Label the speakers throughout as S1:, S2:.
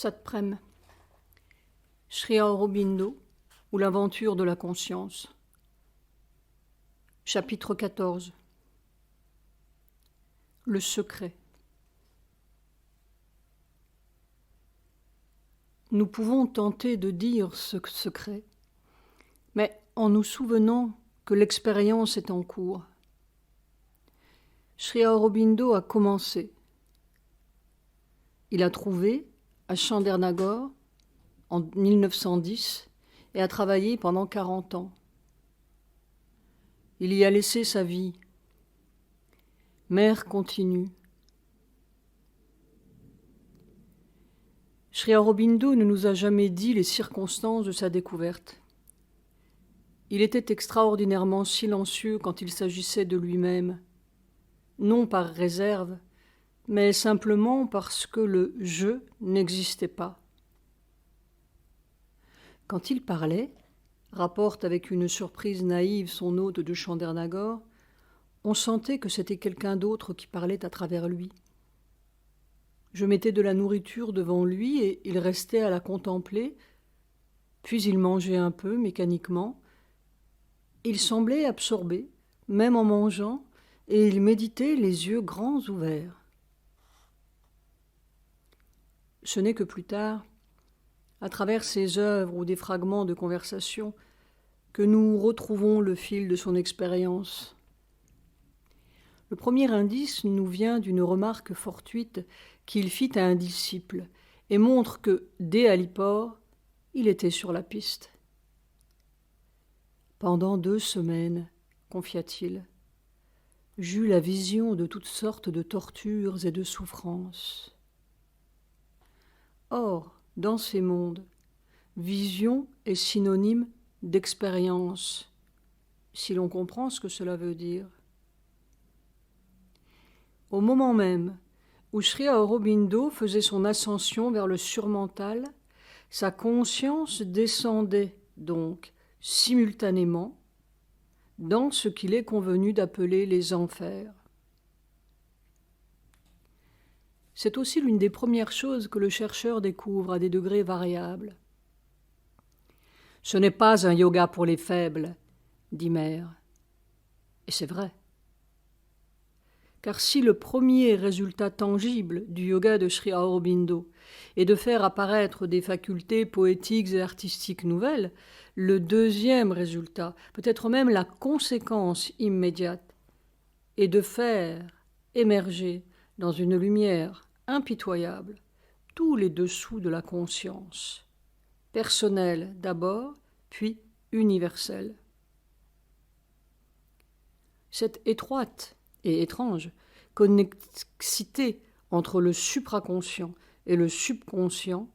S1: Satprem. Sri Aurobindo ou l'aventure de la conscience. Chapitre 14. Le secret. Nous pouvons tenter de dire ce secret, mais en nous souvenant que l'expérience est en cours. Sri Aurobindo a commencé. Il a trouvé, à Chandernagore, en 1910, et a travaillé pendant 40 ans. Il y a laissé sa vie. Mère continue. Sri Aurobindo ne nous a jamais dit les circonstances de sa découverte. Il était extraordinairement silencieux quand il s'agissait de lui-même, non par réserve, mais simplement parce que le « je » n'existait pas. Quand il parlait, rapporte avec une surprise naïve son hôte de Chandernagore, on sentait que c'était quelqu'un d'autre qui parlait à travers lui. Je mettais de la nourriture devant lui et il restait à la contempler, puis il mangeait un peu mécaniquement. Il semblait absorbé, même en mangeant, et il méditait les yeux grands ouverts. Ce n'est que plus tard, à travers ses œuvres ou des fragments de conversation, que nous retrouvons le fil de son expérience. Le premier indice nous vient d'une remarque fortuite qu'il fit à un disciple et montre que, dès Alipore, il était sur la piste. Pendant 2 semaines, confia-t-il, j'eus la vision de toutes sortes de tortures et de souffrances. Or, dans ces mondes, vision est synonyme d'expérience, si l'on comprend ce que cela veut dire. Au moment même où Sri Aurobindo faisait son ascension vers le surmental, sa conscience descendait donc simultanément dans ce qu'il est convenu d'appeler les enfers. C'est aussi l'une des premières choses que le chercheur découvre à des degrés variables. Ce n'est pas un yoga pour les faibles, dit Mère. Et c'est vrai. Car si le premier résultat tangible du yoga de Sri Aurobindo est de faire apparaître des facultés poétiques et artistiques nouvelles, le deuxième résultat, peut-être même la conséquence immédiate, est de faire émerger dans une lumière impitoyable tous les dessous de la conscience, personnelle d'abord, puis universelle. Cette étroite et étrange connexité entre le supraconscient et le subconscient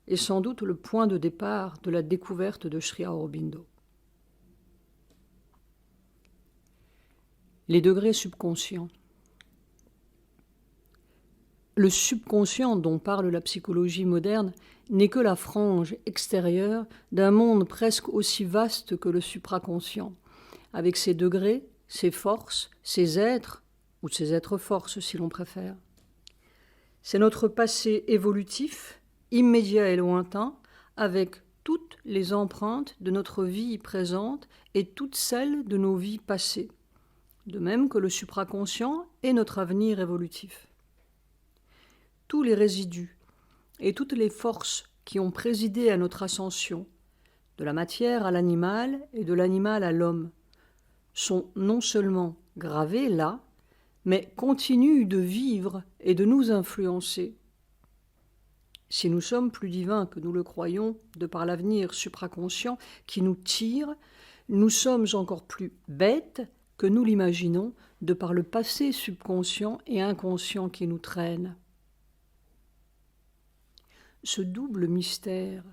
S1: est sans doute le point de départ de la découverte de Sri Aurobindo. Les degrés subconscients. Le subconscient dont parle la psychologie moderne n'est que la frange extérieure d'un monde presque aussi vaste que le supraconscient, avec ses degrés, ses forces, ses êtres, ou ses êtres-forces si l'on préfère. C'est notre passé évolutif, immédiat et lointain, avec toutes les empreintes de notre vie présente et toutes celles de nos vies passées, de même que le supraconscient est notre avenir évolutif. Tous les résidus et toutes les forces qui ont présidé à notre ascension, de la matière à l'animal et de l'animal à l'homme, sont non seulement gravés là, mais continuent de vivre et de nous influencer. Si nous sommes plus divins que nous le croyons, de par l'avenir supraconscient qui nous tire, nous sommes encore plus bêtes que nous l'imaginons, de par le passé subconscient et inconscient qui nous traîne. Ce double mystère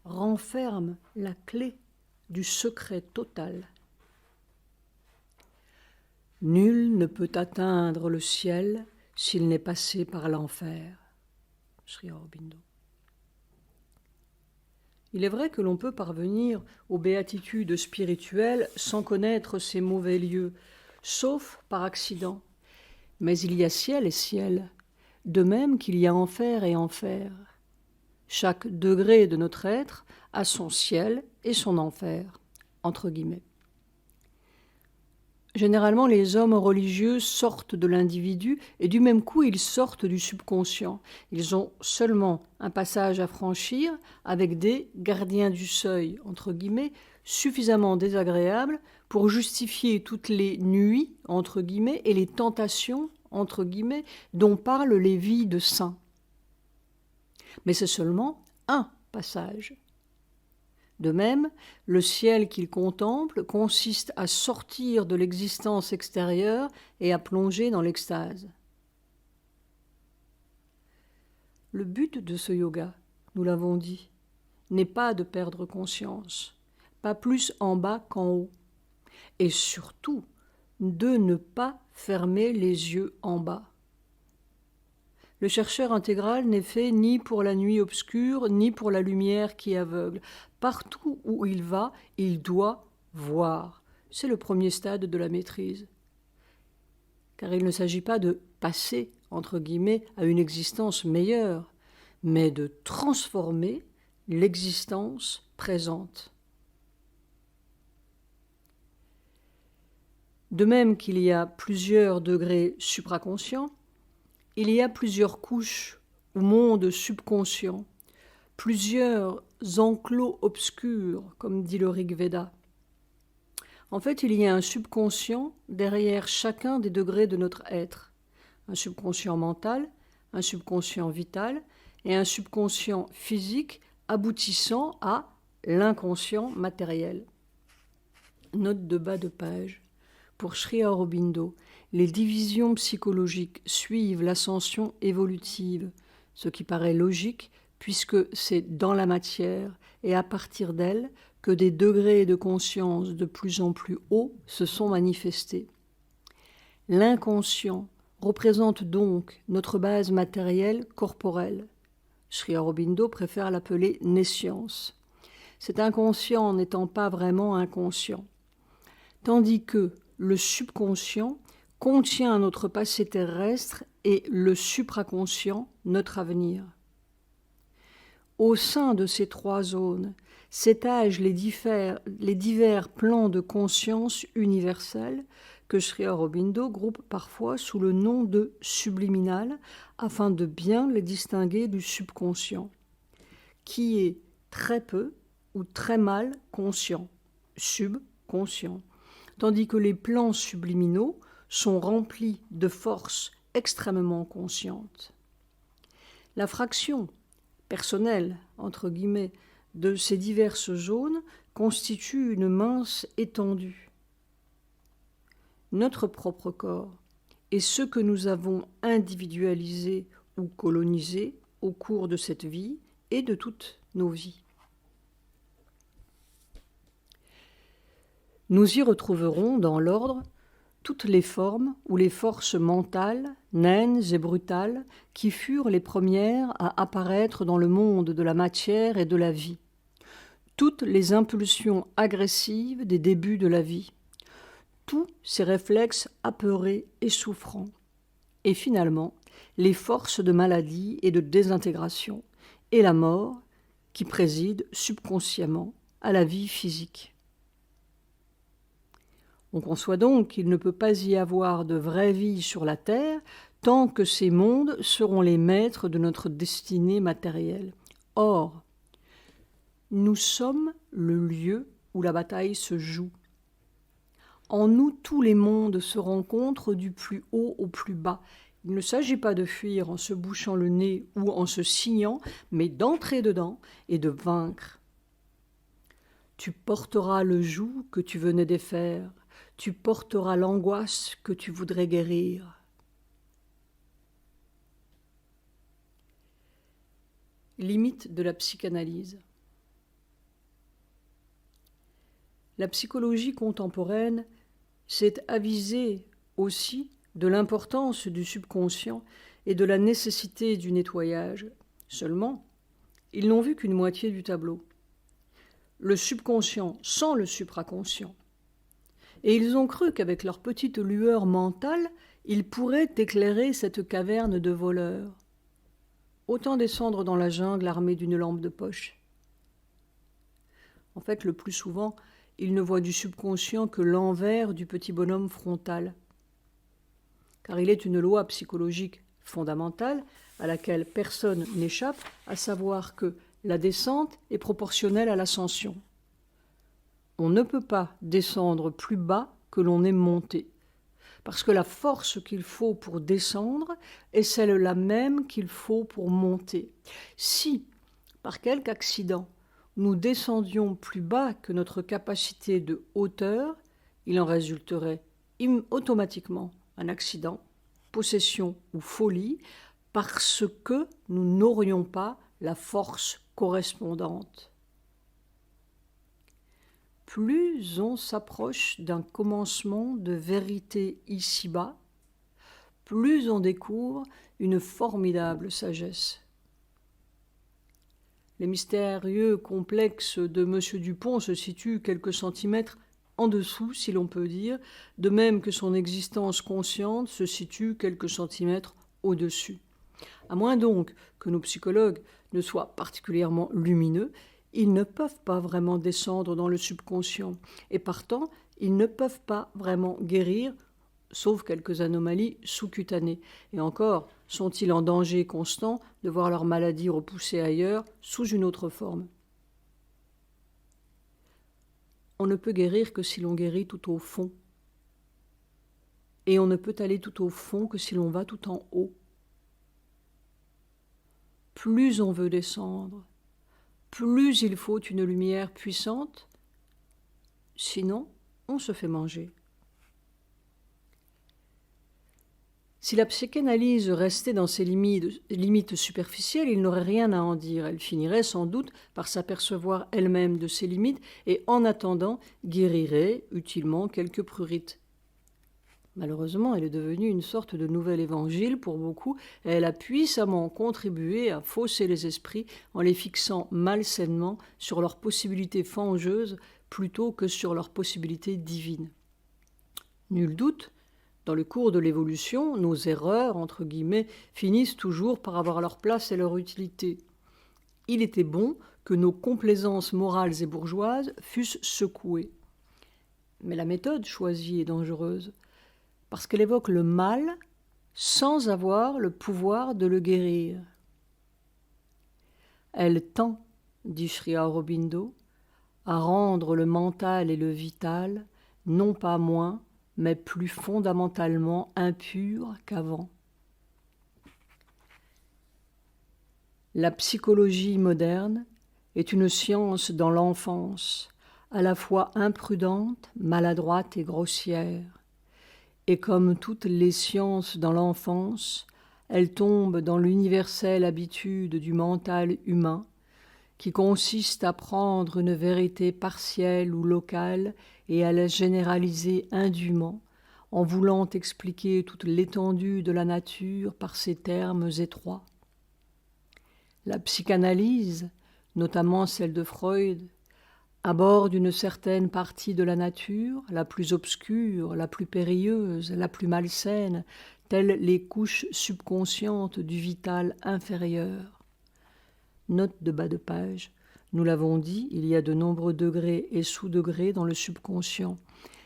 S1: renferme la clé du secret total. Nul ne peut atteindre le ciel s'il n'est passé par l'enfer. Sri Aurobindo. Il est vrai que l'on peut parvenir aux béatitudes spirituelles sans connaître ces mauvais lieux, sauf par accident. Mais il y a ciel et ciel, de même qu'il y a enfer et enfer. Chaque degré de notre être a son ciel et son enfer, entre guillemets. Généralement, les hommes religieux sortent de l'individu et du même coup, ils sortent du subconscient. Ils ont seulement un passage à franchir avec des gardiens du seuil, entre guillemets, suffisamment désagréables pour justifier toutes les nuits, entre guillemets, et les tentations, entre guillemets, dont parlent les vies de saints. Mais c'est seulement un passage. De même, le ciel qu'il contemple consiste à sortir de l'existence extérieure et à plonger dans l'extase. Le but de ce yoga, nous l'avons dit, n'est pas de perdre conscience, pas plus en bas qu'en haut, et surtout de ne pas fermer les yeux en bas. Le chercheur intégral n'est fait ni pour la nuit obscure, ni pour la lumière qui aveugle. Partout où il va, il doit voir. C'est le premier stade de la maîtrise. Car il ne s'agit pas de passer, entre guillemets, à une existence meilleure, mais de transformer l'existence présente. De même qu'il y a plusieurs degrés supraconscients, il y a plusieurs couches ou mondes subconscients, plusieurs enclos obscurs, comme dit le Rig Veda. En fait, il y a un subconscient derrière chacun des degrés de notre être. Un subconscient mental, un subconscient vital et un subconscient physique aboutissant à l'inconscient matériel. Note de bas de page. Pour Sri Aurobindo, les divisions psychologiques suivent l'ascension évolutive, ce qui paraît logique puisque c'est dans la matière et à partir d'elle que des degrés de conscience de plus en plus hauts se sont manifestés. L'inconscient représente donc notre base matérielle corporelle. Sri Aurobindo préfère l'appeler nescience. Cet inconscient n'étant pas vraiment inconscient. Tandis que le subconscient contient notre passé terrestre et le supraconscient notre avenir. Au sein de ces trois zones s'étagent les divers plans de conscience universelle que Sri Aurobindo groupe parfois sous le nom de subliminal afin de bien les distinguer du subconscient, qui est très peu ou très mal conscient, subconscient, tandis que les plans subliminaux sont remplis de forces extrêmement conscientes. La fraction personnelle, entre guillemets, de ces diverses zones constitue une mince étendue. Notre propre corps et ce que nous avons individualisé ou colonisé au cours de cette vie et de toutes nos vies. Nous y retrouverons dans l'ordre toutes les formes ou les forces mentales, naines et brutales, qui furent les premières à apparaître dans le monde de la matière et de la vie. Toutes les impulsions agressives des débuts de la vie. Tous ces réflexes apeurés et souffrants. Et finalement, les forces de maladie et de désintégration, et la mort qui préside subconsciemment à la vie physique. On conçoit donc qu'il ne peut pas y avoir de vraie vie sur la Terre tant que ces mondes seront les maîtres de notre destinée matérielle. Or, nous sommes le lieu où la bataille se joue. En nous, tous les mondes se rencontrent du plus haut au plus bas. Il ne s'agit pas de fuir en se bouchant le nez ou en se signant, mais d'entrer dedans et de vaincre. Tu porteras le joug que tu venais défaire. Tu porteras l'angoisse que tu voudrais guérir. Limite de la psychanalyse. La psychologie contemporaine s'est avisée aussi de l'importance du subconscient et de la nécessité du nettoyage. Seulement, ils n'ont vu qu'une moitié du tableau. Le subconscient sans le supraconscient. Et ils ont cru qu'avec leur petite lueur mentale, ils pourraient éclairer cette caverne de voleurs. autant descendre dans la jungle armé d'une lampe de poche. En fait, le plus souvent, il ne voit du subconscient que l'envers du petit bonhomme frontal. Car il est une loi psychologique fondamentale à laquelle personne n'échappe, à savoir que la descente est proportionnelle à l'ascension. On ne peut pas descendre plus bas que l'on est monté, parce que la force qu'il faut pour descendre est celle-là même qu'il faut pour monter. Si, par quelque accident, nous descendions plus bas que notre capacité de hauteur, il en résulterait automatiquement un accident, possession ou folie, parce que nous n'aurions pas la force correspondante. Plus on s'approche d'un commencement de vérité ici-bas, plus on découvre une formidable sagesse. Les mystérieux complexes de M. Dupont se situent quelques centimètres en dessous, si l'on peut dire, de même que son existence consciente se situe quelques centimètres au-dessus. À moins donc que nos psychologues ne soient particulièrement lumineux, ils ne peuvent pas vraiment descendre dans le subconscient, et partant, ils ne peuvent pas vraiment guérir, sauf quelques anomalies sous-cutanées. Et encore, sont-ils en danger constant de voir leur maladie repoussée ailleurs sous une autre forme. On ne peut guérir que si l'on guérit tout au fond. Et on ne peut aller tout au fond que si l'on va tout en haut. Plus on veut descendre, plus il faut une lumière puissante, sinon on se fait manger. Si la psychanalyse restait dans ses limites superficielles, il n'aurait rien à en dire. Elle finirait sans doute par s'apercevoir elle-même de ses limites et, en attendant, guérirait utilement quelques prurites. Malheureusement, elle est devenue une sorte de nouvel évangile pour beaucoup et elle a puissamment contribué à fausser les esprits en les fixant malsainement sur leurs possibilités fangeuses plutôt que sur leurs possibilités divines. Nul doute, dans le cours de l'évolution, nos erreurs, entre guillemets, finissent toujours par avoir leur place et leur utilité. Il était bon que nos complaisances morales et bourgeoises fussent secouées. Mais la méthode choisie est dangereuse, parce qu'elle évoque le mal sans avoir le pouvoir de le guérir. Elle tend, dit Sri Aurobindo, à rendre le mental et le vital non pas moins, mais plus fondamentalement impur qu'avant. La psychologie moderne est une science dans l'enfance, à la fois imprudente, maladroite et grossière. Et comme toutes les sciences dans l'enfance, elle tombe dans l'universelle habitude du mental humain, qui consiste à prendre une vérité partielle ou locale et à la généraliser indûment, en voulant expliquer toute l'étendue de la nature par ces termes étroits. La psychanalyse, notamment celle de Freud, aborde une certaine partie de la nature, la plus obscure, la plus périlleuse, la plus malsaine, telles les couches subconscientes du vital inférieur. Note de bas de page. Nous l'avons dit, il y a de nombreux degrés et sous-degrés dans le subconscient.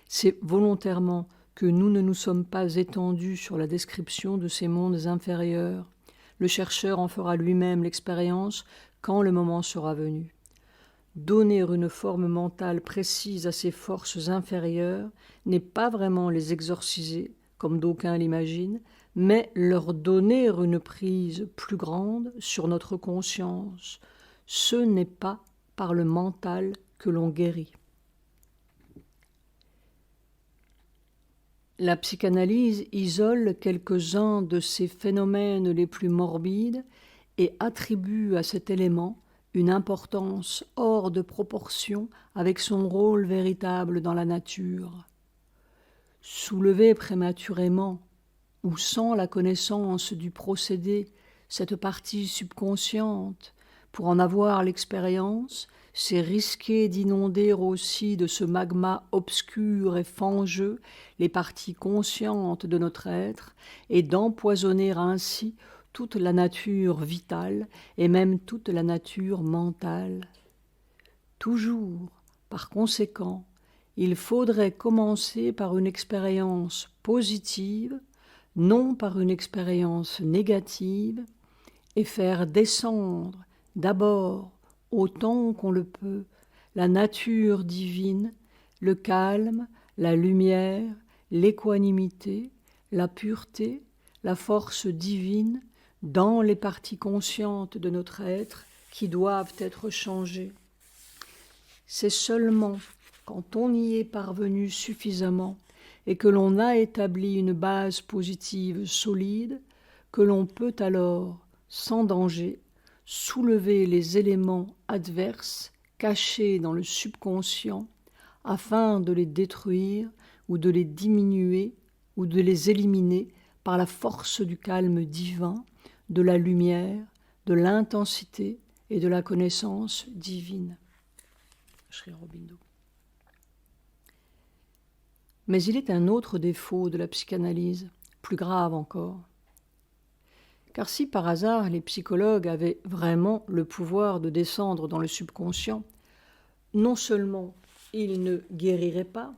S1: C'est volontairement que nous ne nous sommes pas étendus sur la description de ces mondes inférieurs. Le chercheur en fera lui-même l'expérience quand le moment sera venu. Donner une forme mentale précise à ces forces inférieures n'est pas vraiment les exorciser, comme d'aucuns l'imaginent, mais leur donner une prise plus grande sur notre conscience. Ce n'est pas par le mental que l'on guérit. La psychanalyse isole quelques-uns de ces phénomènes les plus morbides et attribue à cet élément une importance hors de proportion avec son rôle véritable dans la nature. Soulever prématurément ou sans la connaissance du procédé, cette partie subconsciente, pour en avoir l'expérience, c'est risquer d'inonder aussi de ce magma obscur et fangeux les parties conscientes de notre être et d'empoisonner ainsi toute la nature vitale et même toute la nature mentale. Toujours, par conséquent, il faudrait commencer par une expérience positive, non par une expérience négative, et faire descendre d'abord, autant qu'on le peut, la nature divine, le calme, la lumière, l'équanimité, la pureté, la force divine dans les parties conscientes de notre être qui doivent être changées. C'est seulement quand on y est parvenu suffisamment et que l'on a établi une base positive solide, que l'on peut alors, sans danger, soulever les éléments adverses cachés dans le subconscient afin de les détruire ou de les diminuer ou de les éliminer par la force du calme divin, de la lumière, de l'intensité et de la connaissance divine. Sri Aurobindo. Mais il est un autre défaut de la psychanalyse, plus grave encore. Car si par hasard les psychologues avaient vraiment le pouvoir de descendre dans le subconscient, non seulement ils ne guériraient pas,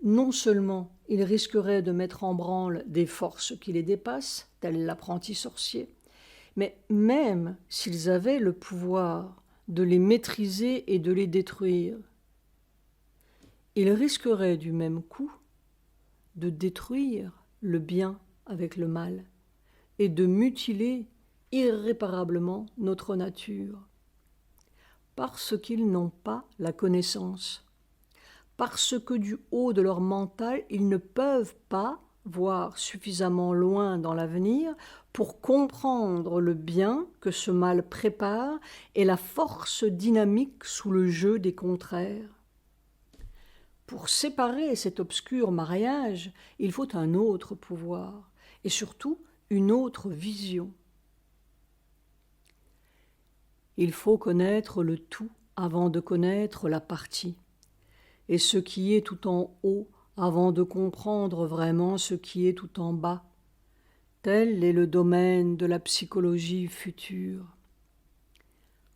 S1: non seulement ils risqueraient de mettre en branle des forces qui les dépassent, tel l'apprenti sorcier, mais même s'ils avaient le pouvoir de les maîtriser et de les détruire, ils risqueraient du même coup de détruire le bien avec le mal et de mutiler irréparablement notre nature, parce qu'ils n'ont pas la connaissance, parce que du haut de leur mental, ils ne peuvent pas voir suffisamment loin dans l'avenir pour comprendre le bien que ce mal prépare et la force dynamique sous le jeu des contraires. Pour séparer cet obscur mariage, il faut un autre pouvoir et surtout une autre vision. Il faut connaître le tout avant de connaître la partie, et ce qui est tout en haut avant de comprendre vraiment ce qui est tout en bas. Tel est le domaine de la psychologie future.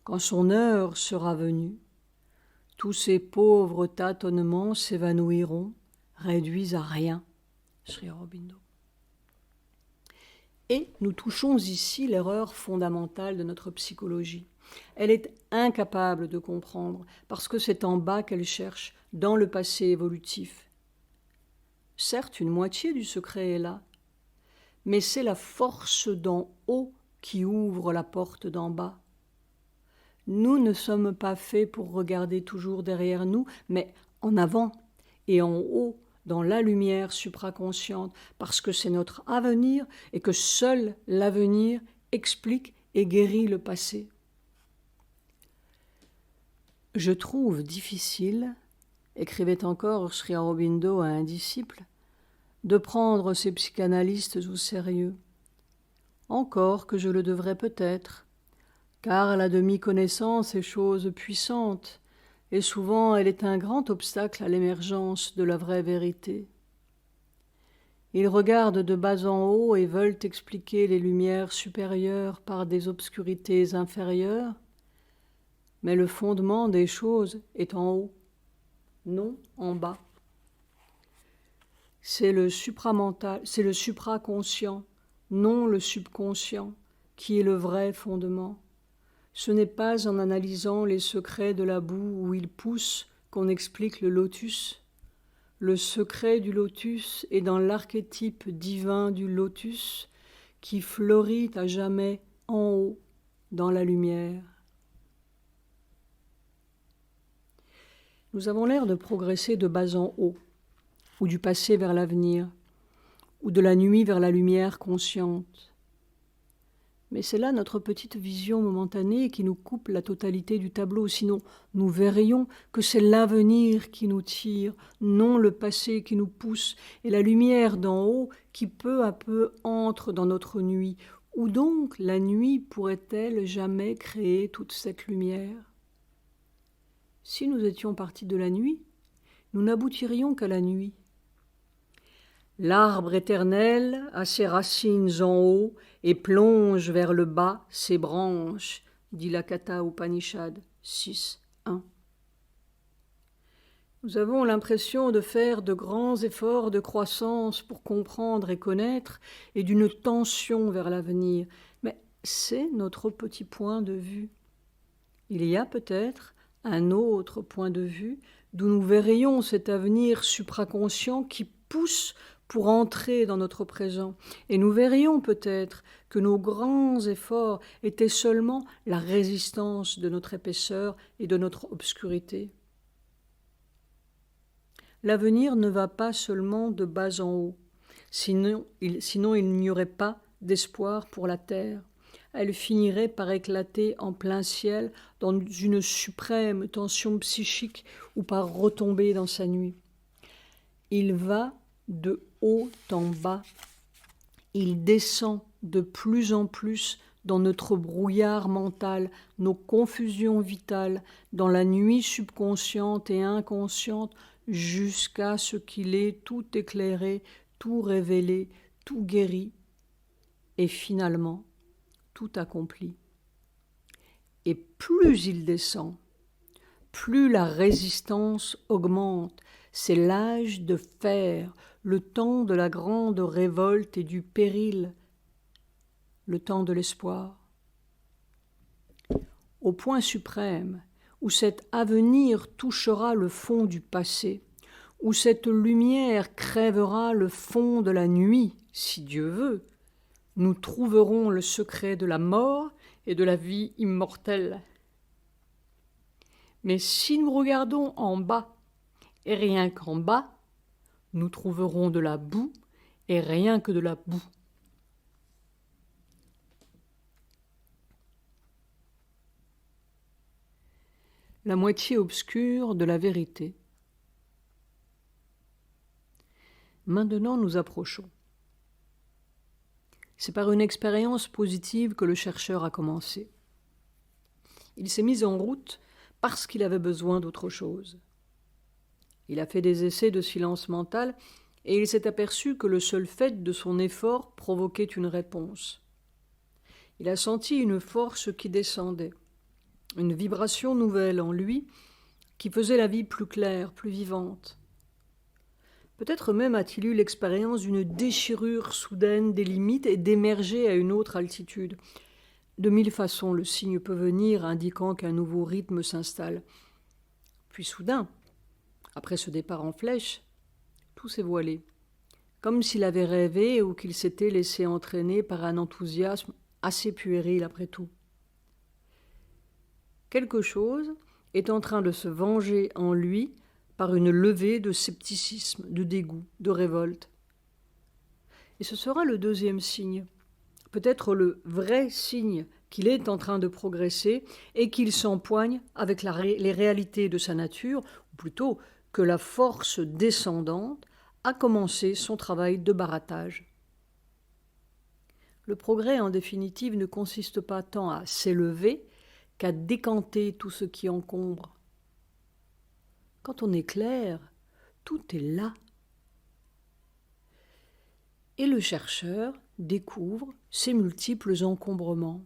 S1: Quand son heure sera venue, tous ces pauvres tâtonnements s'évanouiront, réduits à rien. Sri Aurobindo. Et nous touchons ici l'erreur fondamentale de notre psychologie. Elle est incapable de comprendre, parce que c'est en bas qu'elle cherche, dans le passé évolutif. Certes, une moitié du secret est là, mais c'est la force d'en haut qui ouvre la porte d'en bas. Nous ne sommes pas faits pour regarder toujours derrière nous, mais en avant et en haut, dans la lumière supraconsciente, parce que c'est notre avenir et que seul l'avenir explique et guérit le passé. Je trouve difficile, écrivait encore Sri Aurobindo à un disciple, de prendre ces psychanalystes au sérieux. Encore que je le devrais peut-être, car la demi-connaissance est chose puissante, et souvent elle est un grand obstacle à l'émergence de la vraie vérité. Ils regardent de bas en haut et veulent expliquer les lumières supérieures par des obscurités inférieures, mais le fondement des choses est en haut, non en bas. C'est le supramental, c'est le supraconscient, non le subconscient, qui est le vrai fondement. Ce n'est pas en analysant les secrets de la boue où il pousse qu'on explique le lotus. Le secret du lotus est dans l'archétype divin du lotus qui fleurit à jamais en haut dans la lumière. Nous avons l'air de progresser de bas en haut, ou du passé vers l'avenir, ou de la nuit vers la lumière consciente. Mais c'est là notre petite vision momentanée qui nous coupe la totalité du tableau, sinon nous verrions que c'est l'avenir qui nous tire, non le passé qui nous pousse, et la lumière d'en haut qui peu à peu entre dans notre nuit. Où donc la nuit pourrait-elle jamais créer toute cette lumière ? Si nous étions partis de la nuit, nous n'aboutirions qu'à la nuit. L'arbre éternel a ses racines en haut et plonge vers le bas ses branches, dit la Katha Upanishad 6.1. Nous avons l'impression de faire de grands efforts de croissance pour comprendre et connaître et d'une tension vers l'avenir, mais c'est notre petit point de vue. Il y a peut-être un autre point de vue d'où nous verrions cet avenir supraconscient qui pousse pour entrer dans notre présent, et nous verrions peut-être que nos grands efforts étaient seulement la résistance de notre épaisseur et de notre obscurité. L'avenir ne va pas seulement de bas en haut, sinon il n'y aurait pas d'espoir pour la terre. Elle finirait par éclater en plein ciel dans une suprême tension psychique ou par retomber dans sa nuit. Il va de haut en bas, il descend de plus en plus dans notre brouillard mental, nos confusions vitales, dans la nuit subconsciente et inconsciente, jusqu'à ce qu'il ait tout éclairé, tout révélé, tout guéri, et finalement tout accompli. Et plus il descend, plus la résistance augmente. C'est l'âge de fer, le temps de la grande révolte et du péril, le temps de l'espoir. Au point suprême, où cet avenir touchera le fond du passé, où cette lumière crèvera le fond de la nuit, si Dieu veut, nous trouverons le secret de la mort et de la vie immortelle. Mais si nous regardons en bas, et rien qu'en bas, nous trouverons de la boue et rien que de la boue. La moitié obscure de la vérité. Maintenant, nous approchons. C'est par une expérience positive que le chercheur a commencé. Il s'est mis en route parce qu'il avait besoin d'autre chose. Il a fait des essais de silence mental et il s'est aperçu que le seul fait de son effort provoquait une réponse. Il a senti une force qui descendait, une vibration nouvelle en lui qui faisait la vie plus claire, plus vivante. Peut-être même a-t-il eu l'expérience d'une déchirure soudaine des limites et d'émerger à une autre altitude. De mille façons, le signe peut venir indiquant qu'un nouveau rythme s'installe. Puis soudain, après ce départ en flèche, tout s'est voilé, comme s'il avait rêvé ou qu'il s'était laissé entraîner par un enthousiasme assez puéril après tout. Quelque chose est en train de se venger en lui par une levée de scepticisme, de dégoût, de révolte. Et ce sera le deuxième signe, peut-être le vrai signe qu'il est en train de progresser et qu'il s'empoigne avec les réalités de sa nature, ou plutôt que la force descendante a commencé son travail de barattage. Le progrès, en définitive, ne consiste pas tant à s'élever qu'à décanter tout ce qui encombre. Quand on est clair, tout est là. Et le chercheur découvre ces multiples encombrements.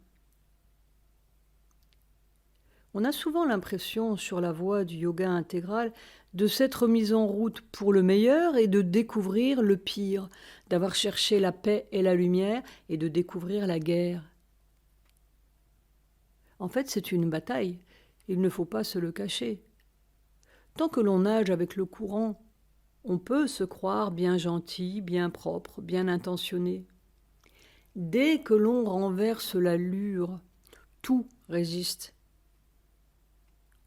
S1: On a souvent l'impression, sur la voie du yoga intégral, de s'être mis en route pour le meilleur et de découvrir le pire, d'avoir cherché la paix et la lumière et de découvrir la guerre. En fait, c'est une bataille, il ne faut pas se le cacher. Tant que l'on nage avec le courant, on peut se croire bien gentil, bien propre, bien intentionné. Dès que l'on renverse l'allure, tout résiste.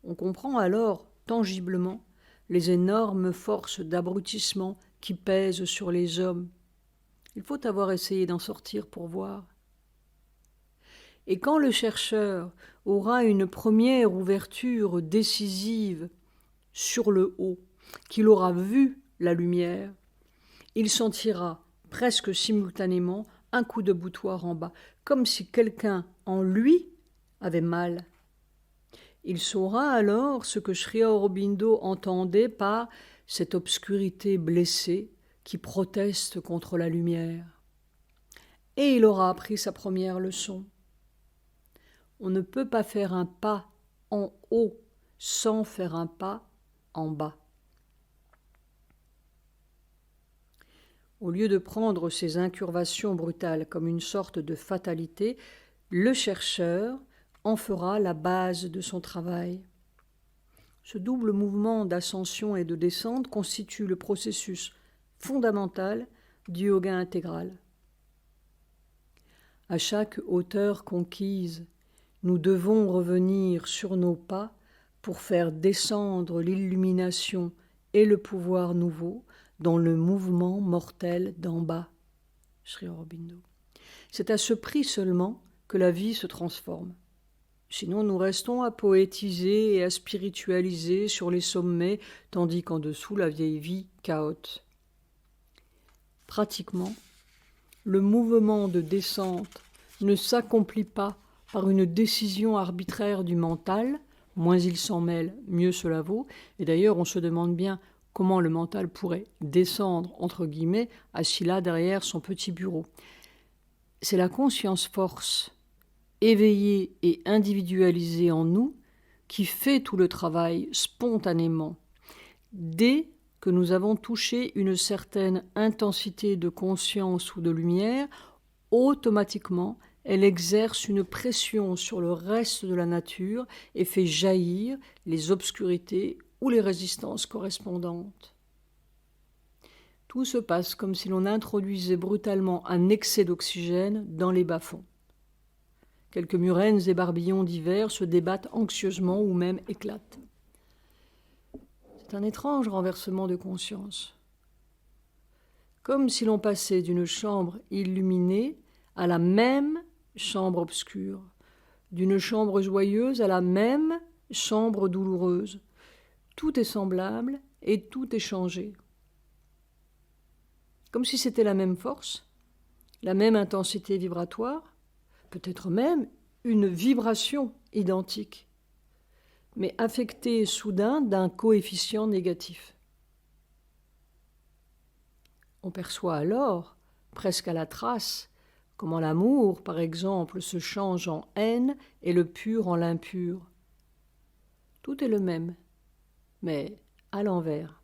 S1: On comprend alors tangiblement les énormes forces d'abrutissement qui pèsent sur les hommes. Il faut avoir essayé d'en sortir pour voir. Et quand le chercheur aura une première ouverture décisive sur le haut, qu'il aura vu la lumière, il sentira presque simultanément un coup de boutoir en bas, comme si quelqu'un en lui avait mal. Il saura alors ce que Sri Aurobindo entendait par cette obscurité blessée qui proteste contre la lumière. Et il aura appris sa première leçon. On ne peut pas faire un pas en haut sans faire un pas en bas. Au lieu de prendre ces incurvations brutales comme une sorte de fatalité, le chercheur en fera la base de son travail. Ce double mouvement d'ascension et de descente constitue le processus fondamental du yoga intégral. À chaque hauteur conquise, nous devons revenir sur nos pas pour faire descendre l'illumination et le pouvoir nouveau dans le mouvement mortel d'en bas. Sri Aurobindo. C'est à ce prix seulement que la vie se transforme. Sinon, nous restons à poétiser et à spiritualiser sur les sommets, tandis qu'en dessous, la vieille vie cahote. Pratiquement, le mouvement de descente ne s'accomplit pas par une décision arbitraire du mental, moins il s'en mêle, mieux cela vaut, et d'ailleurs on se demande bien comment le mental pourrait descendre, entre guillemets, assis là derrière son petit bureau. C'est la conscience force, éveillée et individualisée en nous, qui fait tout le travail spontanément. Dès que nous avons touché une certaine intensité de conscience ou de lumière, automatiquement, elle exerce une pression sur le reste de la nature et fait jaillir les obscurités ou les résistances correspondantes. Tout se passe comme si l'on introduisait brutalement un excès d'oxygène dans les bas-fonds. Quelques murènes et barbillons divers se débattent anxieusement ou même éclatent. C'est un étrange renversement de conscience. Comme si l'on passait d'une chambre illuminée à la même chambre obscure, d'une chambre joyeuse à la même chambre douloureuse. Tout est semblable et tout est changé. Comme si c'était la même force, la même intensité vibratoire, peut-être même une vibration identique, mais affectée soudain d'un coefficient négatif. On perçoit alors, presque à la trace, comment l'amour, par exemple, se change en haine et le pur en l'impur. Tout est le même, mais à l'envers.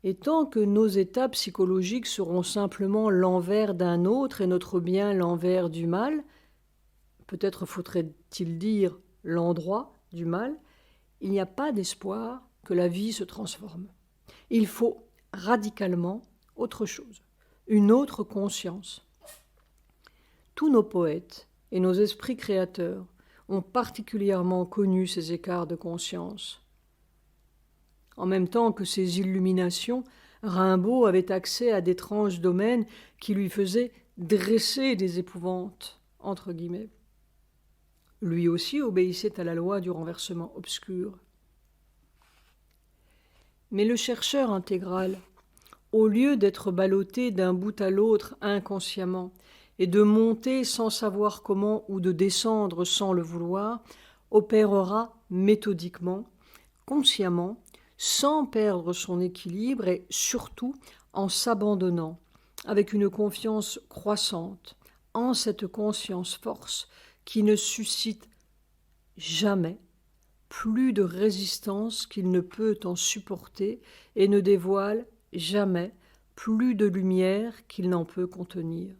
S1: Et tant que nos états psychologiques seront simplement l'envers d'un autre et notre bien l'envers du mal, peut-être faudrait-il dire l'endroit du mal, il n'y a pas d'espoir que la vie se transforme. Il faut radicalement autre chose, une autre conscience. Tous nos poètes et nos esprits créateurs ont particulièrement connu ces écarts de conscience. En même temps que ces illuminations, Rimbaud avait accès à d'étranges domaines qui lui faisaient dresser des épouvantes, entre guillemets. Lui aussi obéissait à la loi du renversement obscur. Mais le chercheur intégral, au lieu d'être ballotté d'un bout à l'autre inconsciemment et de monter sans savoir comment ou de descendre sans le vouloir, opérera méthodiquement, consciemment, sans perdre son équilibre et surtout en s'abandonnant avec une confiance croissante en cette conscience force qui ne suscite jamais plus de résistance qu'il ne peut en supporter et ne dévoile jamais plus de lumière qu'il n'en peut contenir.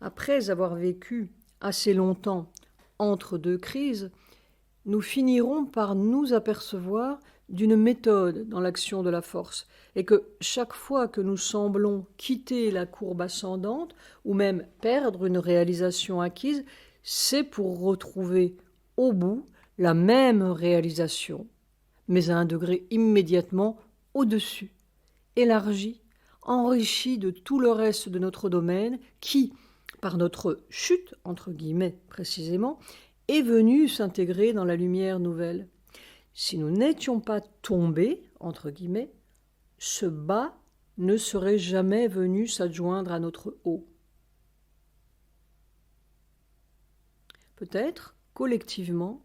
S1: Après avoir vécu assez longtemps entre deux crises, nous finirons par nous apercevoir d'une méthode dans l'action de la force et que chaque fois que nous semblons quitter la courbe ascendante ou même perdre une réalisation acquise, c'est pour retrouver au bout la même réalisation, mais à un degré immédiatement au-dessus, élargi, enrichi de tout le reste de notre domaine qui, par notre chute, entre guillemets précisément, est venu s'intégrer dans la lumière nouvelle. Si nous n'étions pas tombés, entre guillemets, ce bas ne serait jamais venu s'adjoindre à notre haut. Peut-être, collectivement,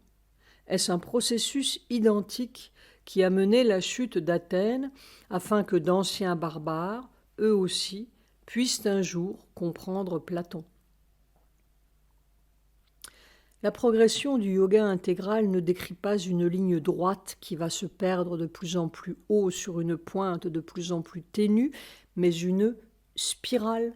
S1: est-ce un processus identique qui a mené la chute d'Athènes afin que d'anciens barbares, eux aussi, puissent un jour comprendre Platon. La progression du yoga intégral ne décrit pas une ligne droite qui va se perdre de plus en plus haut sur une pointe de plus en plus ténue, mais une spirale,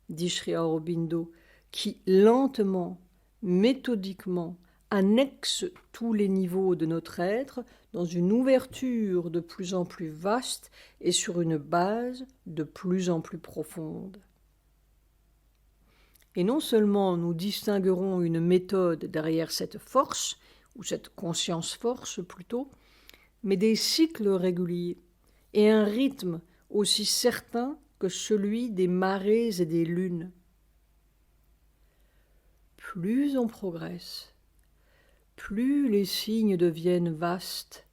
S1: dit Sri Aurobindo, qui lentement, méthodiquement, annexe tous les niveaux de notre être dans une ouverture de plus en plus vaste et sur une base de plus en plus profonde. Et non seulement nous distinguerons une méthode derrière cette force, ou cette conscience-force plutôt, mais des cycles réguliers et un rythme aussi certain que celui des marées et des lunes. Plus on progresse, plus les signes deviennent vastes,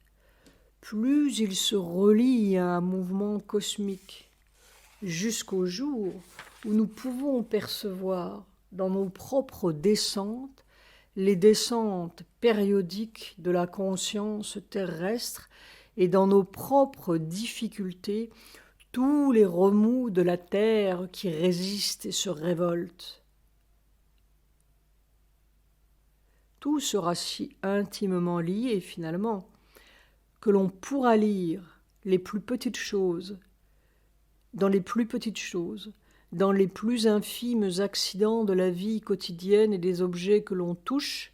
S1: plus ils se relient à un mouvement cosmique, jusqu'au jour où nous pouvons percevoir dans nos propres descentes les descentes périodiques de la conscience terrestre et dans nos propres difficultés tous les remous de la terre qui résistent et se révoltent. Tout sera si intimement lié finalement que l'on pourra lire les plus petites choses, dans les plus petites choses, dans les plus infimes accidents de la vie quotidienne et des objets que l'on touche,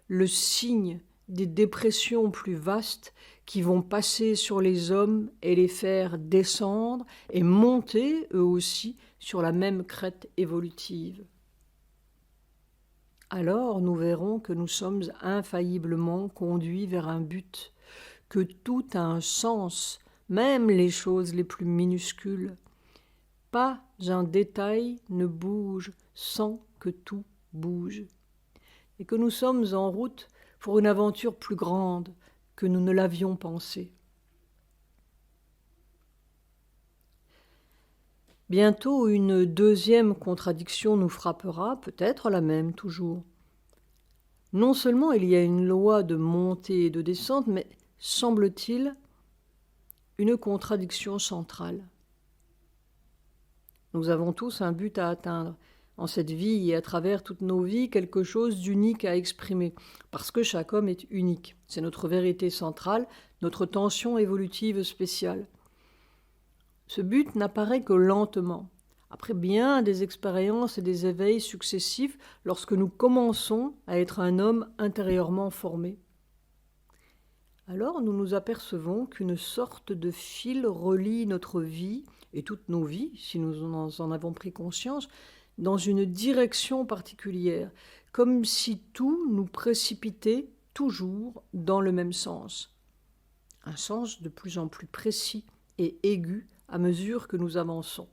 S1: le signe des dépressions plus vastes qui vont passer sur les hommes et les faire descendre et monter eux aussi sur la même crête évolutive. Alors nous verrons que nous sommes infailliblement conduits vers un but, que tout a un sens, même les choses les plus minuscules. Pas un détail ne bouge sans que tout bouge, et que nous sommes en route pour une aventure plus grande que nous ne l'avions pensé. Bientôt, une deuxième contradiction nous frappera, peut-être la même toujours. Non seulement il y a une loi de montée et de descente, mais, semble-t-il, une contradiction centrale. Nous avons tous un but à atteindre en cette vie et à travers toutes nos vies, quelque chose d'unique à exprimer, parce que chaque homme est unique. C'est notre vérité centrale, notre tension évolutive spéciale. Ce but n'apparaît que lentement, après bien des expériences et des éveils successifs, lorsque nous commençons à être un homme intérieurement formé. Alors nous nous apercevons qu'une sorte de fil relie notre vie, et toutes nos vies, si nous en avons pris conscience, dans une direction particulière, comme si tout nous précipitait toujours dans le même sens. Un sens de plus en plus précis et aigu à mesure que nous avançons.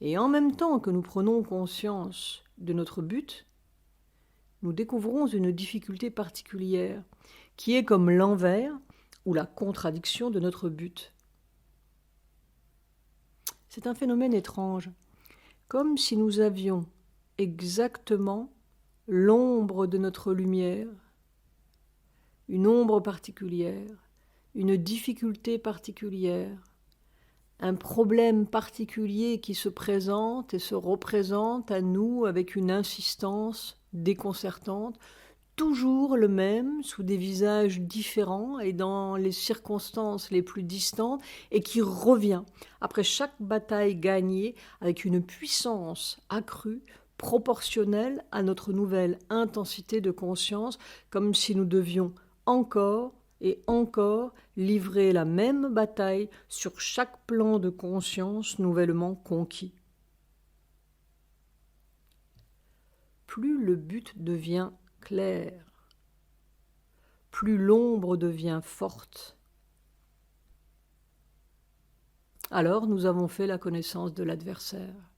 S1: Et en même temps que nous prenons conscience de notre but, nous découvrons une difficulté particulière, qui est comme l'envers ou la contradiction de notre but. C'est un phénomène étrange, comme si nous avions exactement l'ombre de notre lumière, une ombre particulière, une difficulté particulière, un problème particulier qui se présente et se représente à nous avec une insistance déconcertante, toujours le même, sous des visages différents et dans les circonstances les plus distantes, et qui revient après chaque bataille gagnée avec une puissance accrue, proportionnelle à notre nouvelle intensité de conscience, comme si nous devions encore et encore livrer la même bataille sur chaque plan de conscience nouvellement conquis. Plus le but devient clair, plus l'ombre devient forte. Alors nous avons fait la connaissance de l'adversaire.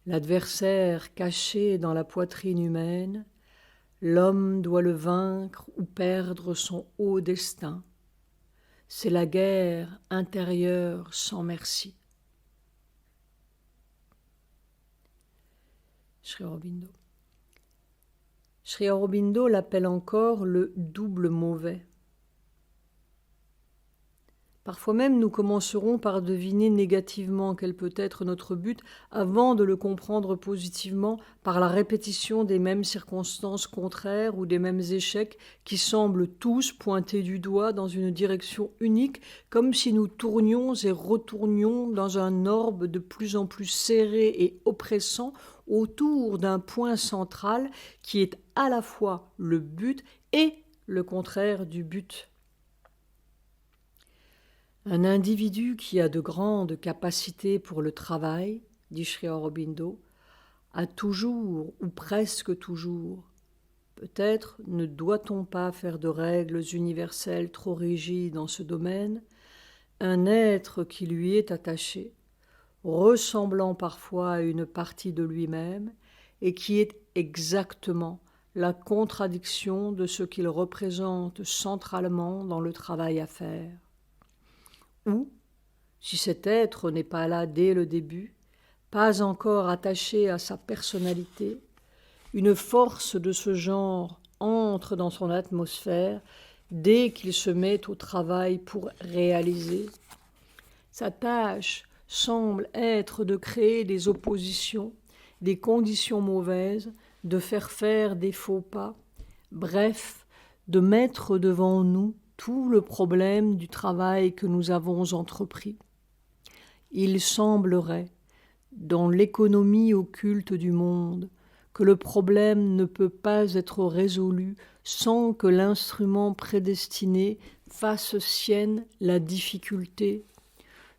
S1: L'adversaire caché dans la poitrine humaine, l'homme doit le vaincre ou perdre son haut destin. C'est la guerre intérieure sans merci. Sri Aurobindo. Sri Aurobindo l'appelle encore le double mauvais. Parfois même, nous commencerons par deviner négativement quel peut être notre but avant de le comprendre positivement par la répétition des mêmes circonstances contraires ou des mêmes échecs qui semblent tous pointer du doigt dans une direction unique, comme si nous tournions et retournions dans un orbe de plus en plus serré et oppressant autour d'un point central qui est à la fois le but et le contraire du but. Un individu qui a de grandes capacités pour le travail, dit Sri Aurobindo, a toujours, ou presque toujours, peut-être ne doit-on pas faire de règles universelles trop rigides dans ce domaine, un être qui lui est attaché, ressemblant parfois à une partie de lui-même, et qui est exactement la contradiction de ce qu'il représente centralement dans le travail à faire. Ou, si cet être n'est pas là dès le début, pas encore attaché à sa personnalité, une force de ce genre entre dans son atmosphère dès qu'il se met au travail pour réaliser. Sa tâche semble être de créer des oppositions, des conditions mauvaises, de faire des faux pas, bref, de mettre devant nous tout le problème du travail que nous avons entrepris. Il semblerait, dans l'économie occulte du monde, que le problème ne peut pas être résolu sans que l'instrument prédestiné fasse sienne la difficulté.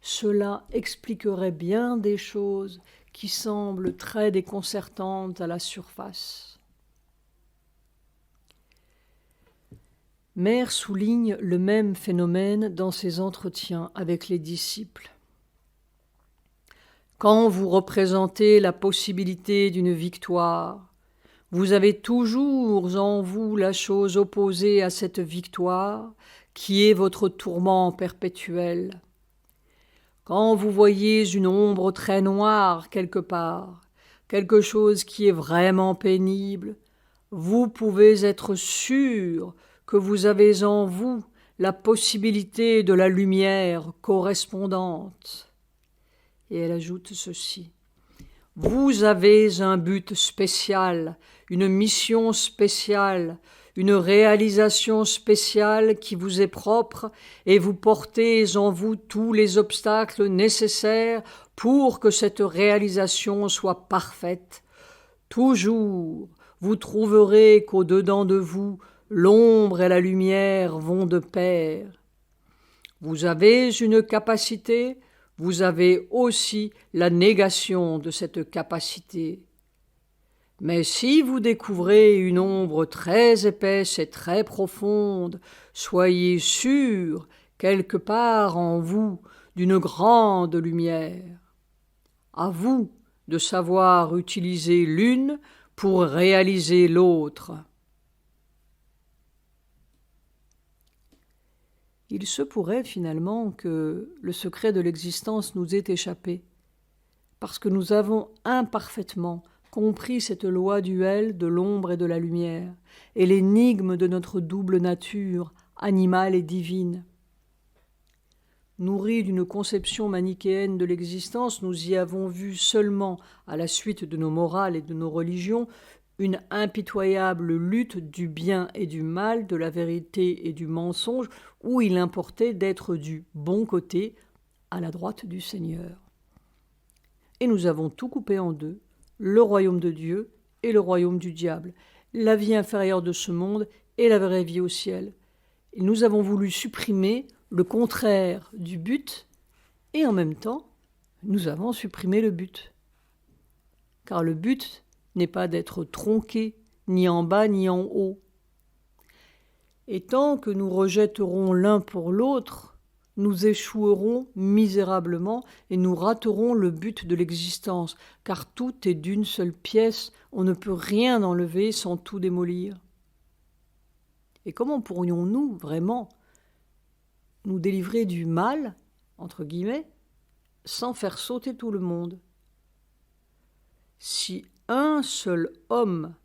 S1: Cela expliquerait bien des choses qui semblent très déconcertantes à la surface. Mère souligne le même phénomène dans ses entretiens avec les disciples. Quand vous représentez la possibilité d'une victoire, vous avez toujours en vous la chose opposée à cette victoire, qui est votre tourment perpétuel. Quand vous voyez une ombre très noire quelque part, quelque chose qui est vraiment pénible, vous pouvez être sûr que vous avez en vous la possibilité de la lumière correspondante. Et elle ajoute ceci. Vous avez un but spécial, une mission spéciale, une réalisation spéciale qui vous est propre et vous portez en vous tous les obstacles nécessaires pour que cette réalisation soit parfaite. Toujours, vous trouverez qu'au-dedans de vous, l'ombre et la lumière vont de pair. Vous avez une capacité, vous avez aussi la négation de cette capacité. Mais si vous découvrez une ombre très épaisse et très profonde, soyez sûr, quelque part en vous, d'une grande lumière. À vous de savoir utiliser l'une pour réaliser l'autre. Il se pourrait finalement que le secret de l'existence nous ait échappé, parce que nous avons imparfaitement compris cette loi duelle de l'ombre et de la lumière, et l'énigme de notre double nature, animale et divine. Nourris d'une conception manichéenne de l'existence, nous y avons vu seulement, à la suite de nos morales et de nos religions, une impitoyable lutte du bien et du mal, de la vérité et du mensonge, où il importait d'être du bon côté, à la droite du Seigneur. Et nous avons tout coupé en deux, le royaume de Dieu et le royaume du diable, la vie inférieure de ce monde et la vraie vie au ciel. Et nous avons voulu supprimer le contraire du but, et en même temps, nous avons supprimé le but. Car le but n'est pas d'être tronqué, ni en bas ni en haut. Et tant que nous rejetterons l'un pour l'autre, nous échouerons misérablement et nous raterons le but de l'existence, car tout est d'une seule pièce, on ne peut rien enlever sans tout démolir. Et comment pourrions-nous vraiment nous délivrer du mal, entre guillemets, sans faire sauter tout le monde? Si un seul homme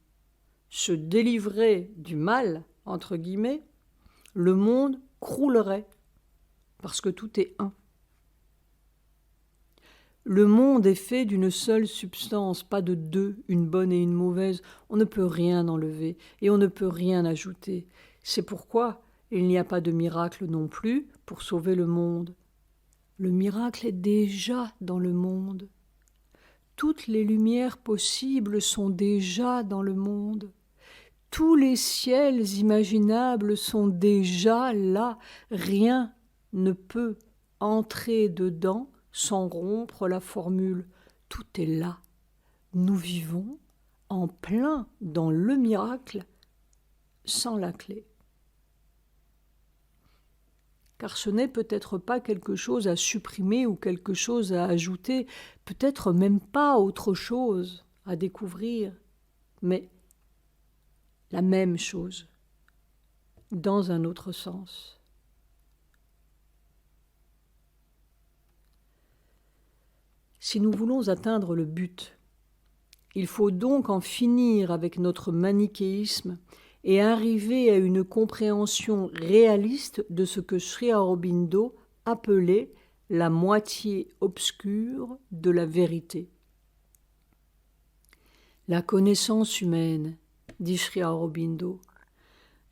S1: se délivrer du mal, entre guillemets, le monde croulerait, parce que tout est un. Le monde est fait d'une seule substance, pas de deux, une bonne et une mauvaise. On ne peut rien enlever et on ne peut rien ajouter. C'est pourquoi il n'y a pas de miracle non plus pour sauver le monde. Le miracle est déjà dans le monde. Toutes les lumières possibles sont déjà dans le monde. Tous les ciels imaginables sont déjà là. Rien ne peut entrer dedans sans rompre la formule. Tout est là. Nous vivons en plein dans le miracle, sans la clé. Car ce n'est peut-être pas quelque chose à supprimer ou quelque chose à ajouter, peut-être même pas autre chose à découvrir, mais la même chose, dans un autre sens. Si nous voulons atteindre le but, il faut donc en finir avec notre manichéisme et arriver à une compréhension réaliste de ce que Sri Aurobindo appelait la moitié obscure de la vérité. La connaissance humaine, dit Sri Aurobindo,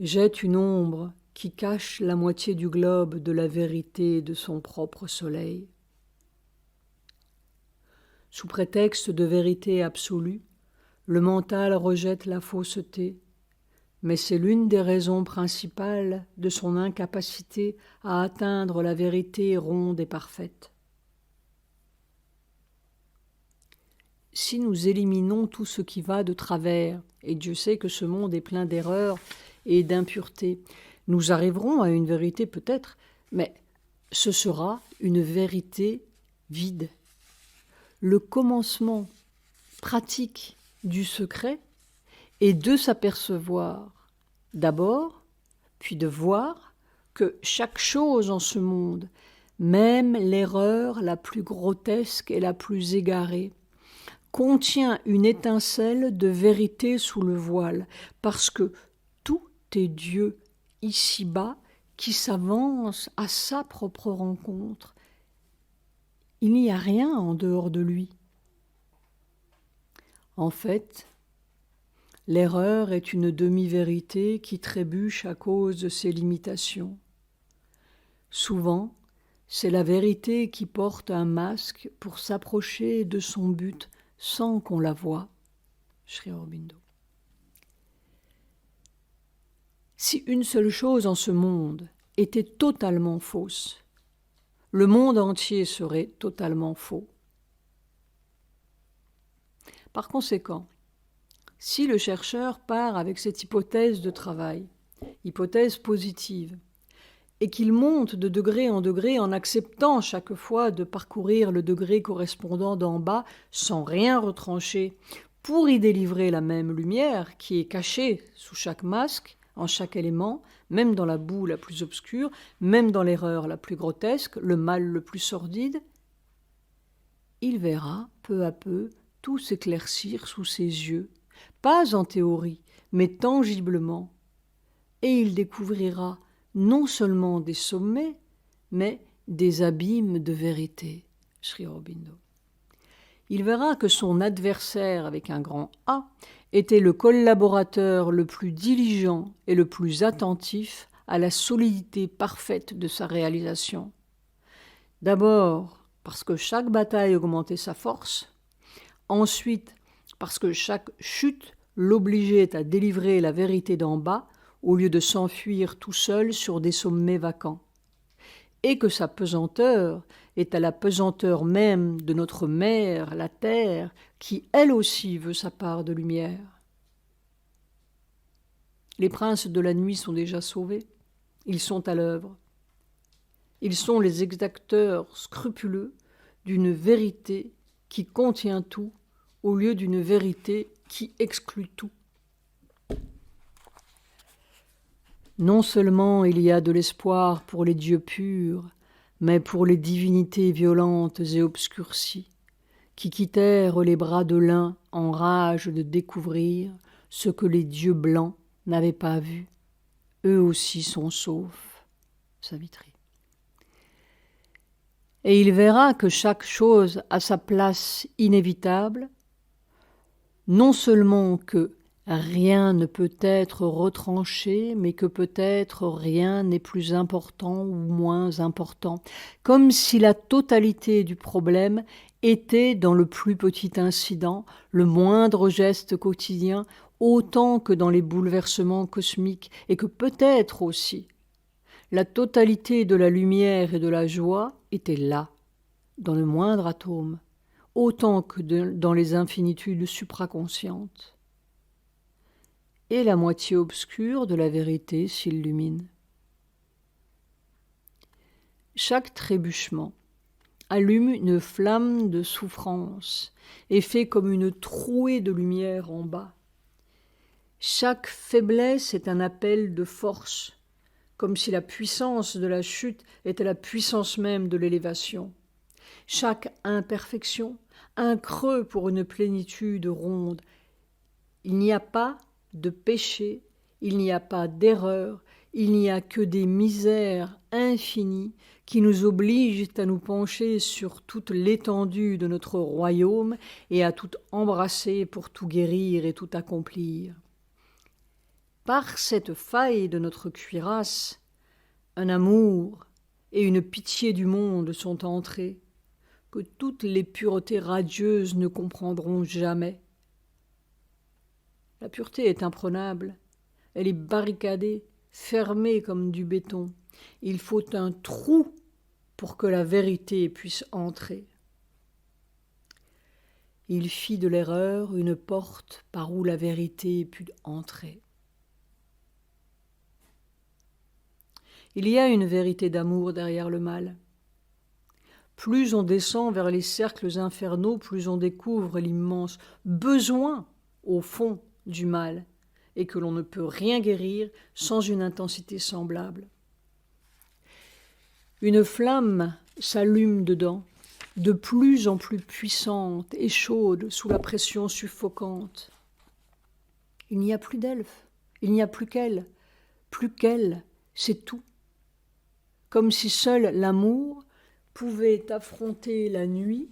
S1: jette une ombre qui cache la moitié du globe de la vérité de son propre soleil. Sous prétexte de vérité absolue, le mental rejette la fausseté, mais c'est l'une des raisons principales de son incapacité à atteindre la vérité ronde et parfaite. Si nous éliminons tout ce qui va de travers, et Dieu sait que ce monde est plein d'erreurs et d'impuretés, nous arriverons à une vérité peut-être, mais ce sera une vérité vide. Le commencement pratique du secret est de s'apercevoir d'abord, puis de voir que chaque chose en ce monde, même l'erreur la plus grotesque et la plus égarée, contient une étincelle de vérité sous le voile, parce que tout est Dieu ici-bas qui s'avance à sa propre rencontre. Il n'y a rien en dehors de lui. En fait, l'erreur est une demi-vérité qui trébuche à cause de ses limitations. Souvent, c'est la vérité qui porte un masque pour s'approcher de son but sans qu'on la voie. Sri Aurobindo. Si une seule chose en ce monde était totalement fausse, le monde entier serait totalement faux. Par conséquent, si le chercheur part avec cette hypothèse de travail, hypothèse positive, et qu'il monte de degré en degré en acceptant chaque fois de parcourir le degré correspondant d'en bas sans rien retrancher, pour y délivrer la même lumière qui est cachée sous chaque masque, en chaque élément, même dans la boue la plus obscure, même dans l'erreur la plus grotesque, le mal le plus sordide, il verra peu à peu tout s'éclaircir sous ses yeux, pas en théorie, mais tangiblement, et il découvrira non seulement des sommets, mais des abîmes de vérité. Sri Aurobindo. Il verra que son adversaire, avec un grand A, était le collaborateur le plus diligent et le plus attentif à la solidité parfaite de sa réalisation. D'abord, parce que chaque bataille augmentait sa force, ensuite, parce que chaque chute l'obligeait à délivrer la vérité d'en bas au lieu de s'enfuir tout seul sur des sommets vacants, et que sa pesanteur est à la pesanteur même de notre mère, la terre, qui elle aussi veut sa part de lumière. Les princes de la nuit sont déjà sauvés, ils sont à l'œuvre. Ils sont les exacteurs scrupuleux d'une vérité qui contient tout au lieu d'une vérité qui exclut tout. Non seulement il y a de l'espoir pour les dieux purs, mais pour les divinités violentes et obscurcies, qui quittèrent les bras de l'un en rage de découvrir ce que les dieux blancs n'avaient pas vu. Eux aussi sont saufs. Savitri. Et il verra que chaque chose a sa place inévitable, non seulement que rien ne peut être retranché, mais que peut-être rien n'est plus important ou moins important, comme si la totalité du problème était dans le plus petit incident, le moindre geste quotidien, autant que dans les bouleversements cosmiques, et que peut-être aussi la totalité de la lumière et de la joie était là, dans le moindre atome, autant que dans les infinitudes supraconscientes. Et la moitié obscure de la vérité s'illumine. Chaque trébuchement allume une flamme de souffrance et fait comme une trouée de lumière en bas. Chaque faiblesse est un appel de force, comme si la puissance de la chute était la puissance même de l'élévation. Chaque imperfection, un creux pour une plénitude ronde. Il n'y a pas de péché, il n'y a pas d'erreur, il n'y a que des misères infinies qui nous obligent à nous pencher sur toute l'étendue de notre royaume et à tout embrasser pour tout guérir et tout accomplir. Par cette faille de notre cuirasse, un amour et une pitié du monde sont entrés, que toutes les puretés radieuses ne comprendront jamais. La pureté est imprenable, elle est barricadée, fermée comme du béton. Il faut un trou pour que la vérité puisse entrer. Il fit de l'erreur une porte par où la vérité put entrer. Il y a une vérité d'amour derrière le mal. Plus on descend vers les cercles infernaux, plus on découvre l'immense besoin, au fond, du mal, et que l'on ne peut rien guérir sans une intensité semblable. Une flamme s'allume dedans, de plus en plus puissante et chaude sous la pression suffocante. Il n'y a plus d'elfe, il n'y a plus qu'elle, c'est tout. Comme si seul l'amour pouvait affronter la nuit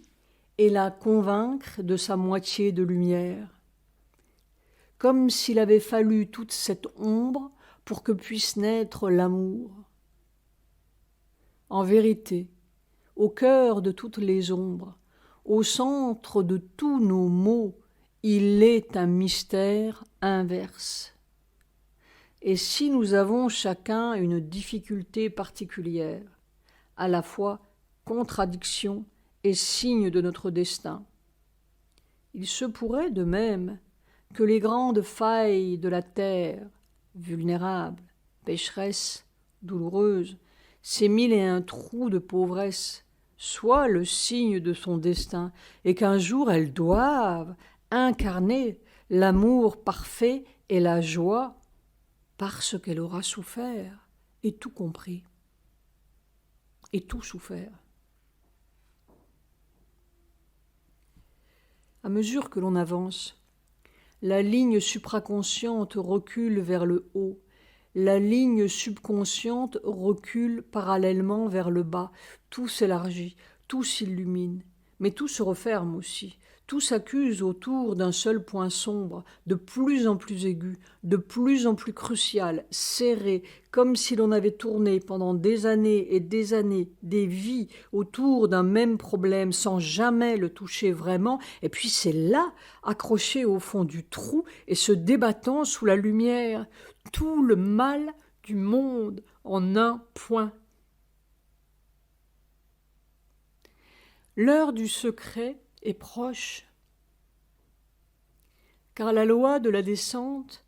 S1: et la convaincre de sa moitié de lumière. Comme s'il avait fallu toute cette ombre pour que puisse naître l'amour. En vérité, au cœur de toutes les ombres, au centre de tous nos maux, il est un mystère inverse. Et si nous avons chacun une difficulté particulière, à la fois contradiction et signe de notre destin, il se pourrait de même que les grandes failles de la terre, vulnérables, pécheresses, douloureuses, ces 1001 trous de pauvresse, soient le signe de son destin, et qu'un jour elles doivent incarner l'amour parfait et la joie, parce qu'elle aura souffert et tout compris, et tout souffert. À mesure que l'on avance, la ligne supraconsciente recule vers le haut, la ligne subconsciente recule parallèlement vers le bas, tout s'élargit, tout s'illumine, mais tout se referme aussi, tout s'accuse autour d'un seul point sombre, de plus en plus aigu, de plus en plus crucial, serré, comme si l'on avait tourné pendant des années et des années, des vies, autour d'un même problème sans jamais le toucher vraiment, et puis c'est là, accroché au fond du trou et se débattant sous la lumière, tout le mal du monde en un point. L'heure du secret est proche, car la loi de la descente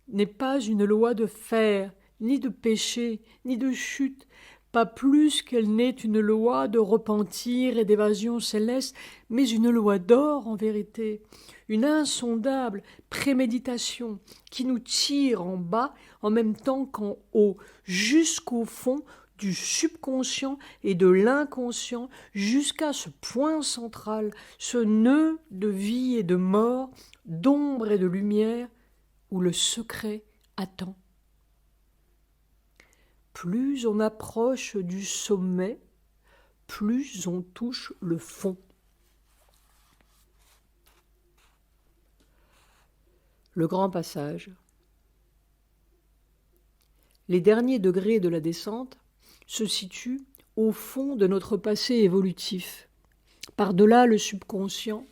S1: n'est pas une loi de fer, ni de péché, ni de chute, pas plus qu'elle n'est une loi de repentir et d'évasion céleste, mais une loi d'or en vérité, une insondable préméditation qui nous tire en bas en même temps qu'en haut, jusqu'au fond du subconscient et de l'inconscient, jusqu'à ce point central, ce nœud de vie et de mort, d'ombre et de lumière, où le secret attend. Plus on approche du sommet, plus on touche le fond. Le grand passage. Les derniers degrés de la descente se situent au fond de notre passé évolutif, par-delà le subconscient,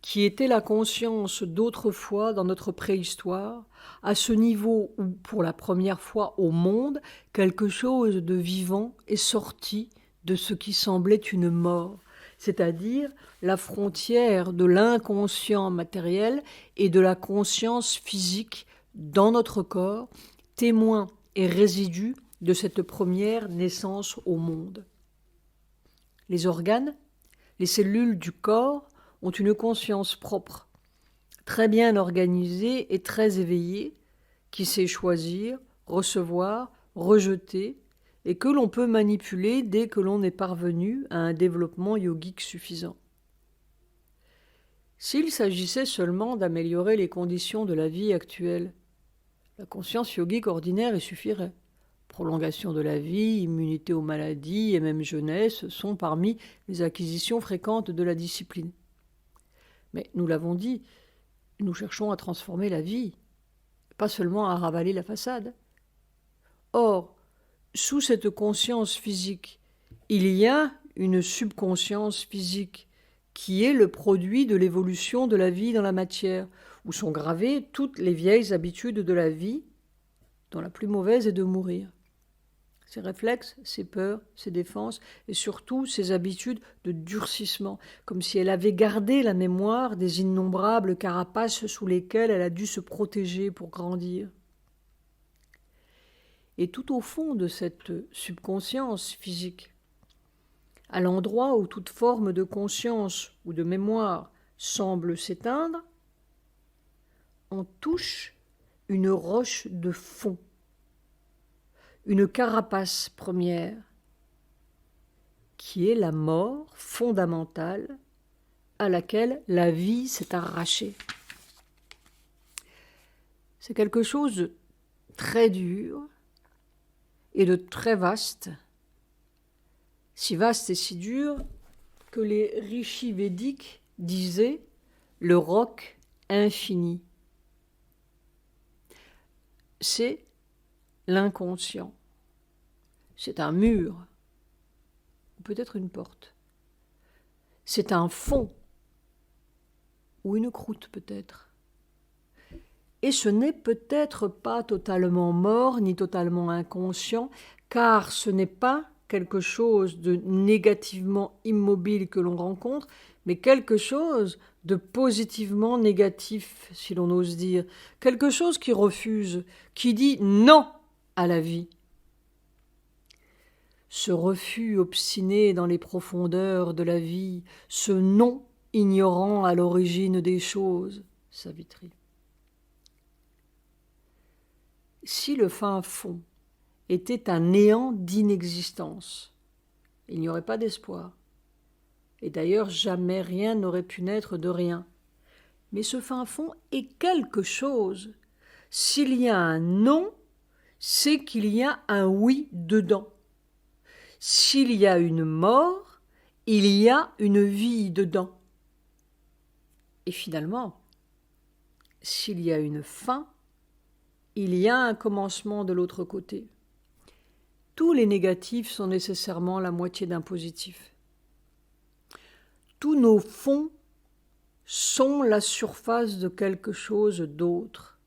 S1: qui était la conscience d'autrefois dans notre préhistoire, à ce niveau où, pour la première fois au monde, quelque chose de vivant est sorti de ce qui semblait une mort, c'est-à-dire la frontière de l'inconscient matériel et de la conscience physique dans notre corps, témoin et résidu de cette première naissance au monde. Les organes, les cellules du corps ont une conscience propre, très bien organisée et très éveillée, qui sait choisir, recevoir, rejeter, et que l'on peut manipuler dès que l'on est parvenu à un développement yogique suffisant. S'il s'agissait seulement d'améliorer les conditions de la vie actuelle, la conscience yogique ordinaire y suffirait. Prolongation de la vie, immunité aux maladies et même jeunesse sont parmi les acquisitions fréquentes de la discipline. Mais nous l'avons dit, nous cherchons à transformer la vie, pas seulement à ravaler la façade. Or, sous cette conscience physique, il y a une subconscience physique qui est le produit de l'évolution de la vie dans la matière, où sont gravées toutes les vieilles habitudes de la vie, dont la plus mauvaise est de mourir. Ses réflexes, ses peurs, ses défenses et surtout ses habitudes de durcissement, comme si elle avait gardé la mémoire des innombrables carapaces sous lesquelles elle a dû se protéger pour grandir. Et tout au fond de cette subconscience physique, à l'endroit où toute forme de conscience ou de mémoire semble s'éteindre, on touche une roche de fond, une carapace première, qui est la mort fondamentale à laquelle la vie s'est arrachée. C'est quelque chose de très dur et de très vaste, si vaste et si dur que les rishis védiques disaient le roc infini. C'est l'inconscient. C'est un mur, ou peut-être une porte. C'est un fond, ou une croûte peut-être. Et ce n'est peut-être pas totalement mort, ni totalement inconscient, car ce n'est pas quelque chose de négativement immobile que l'on rencontre, mais quelque chose de positivement négatif, si l'on ose dire, quelque chose qui refuse, qui dit non à la vie. Ce refus obstiné dans les profondeurs de la vie, ce non ignorant à l'origine des choses, Savitri. Si le fin fond était un néant d'inexistence, il n'y aurait pas d'espoir. Et d'ailleurs, jamais rien n'aurait pu naître de rien. Mais ce fin fond est quelque chose. S'il y a un non, c'est qu'il y a un oui dedans. S'il y a une mort, il y a une vie dedans. Et finalement, s'il y a une fin, il y a un commencement de l'autre côté. Tous les négatifs sont nécessairement la moitié d'un positif. Tous nos fonds sont la surface de quelque chose d'autre.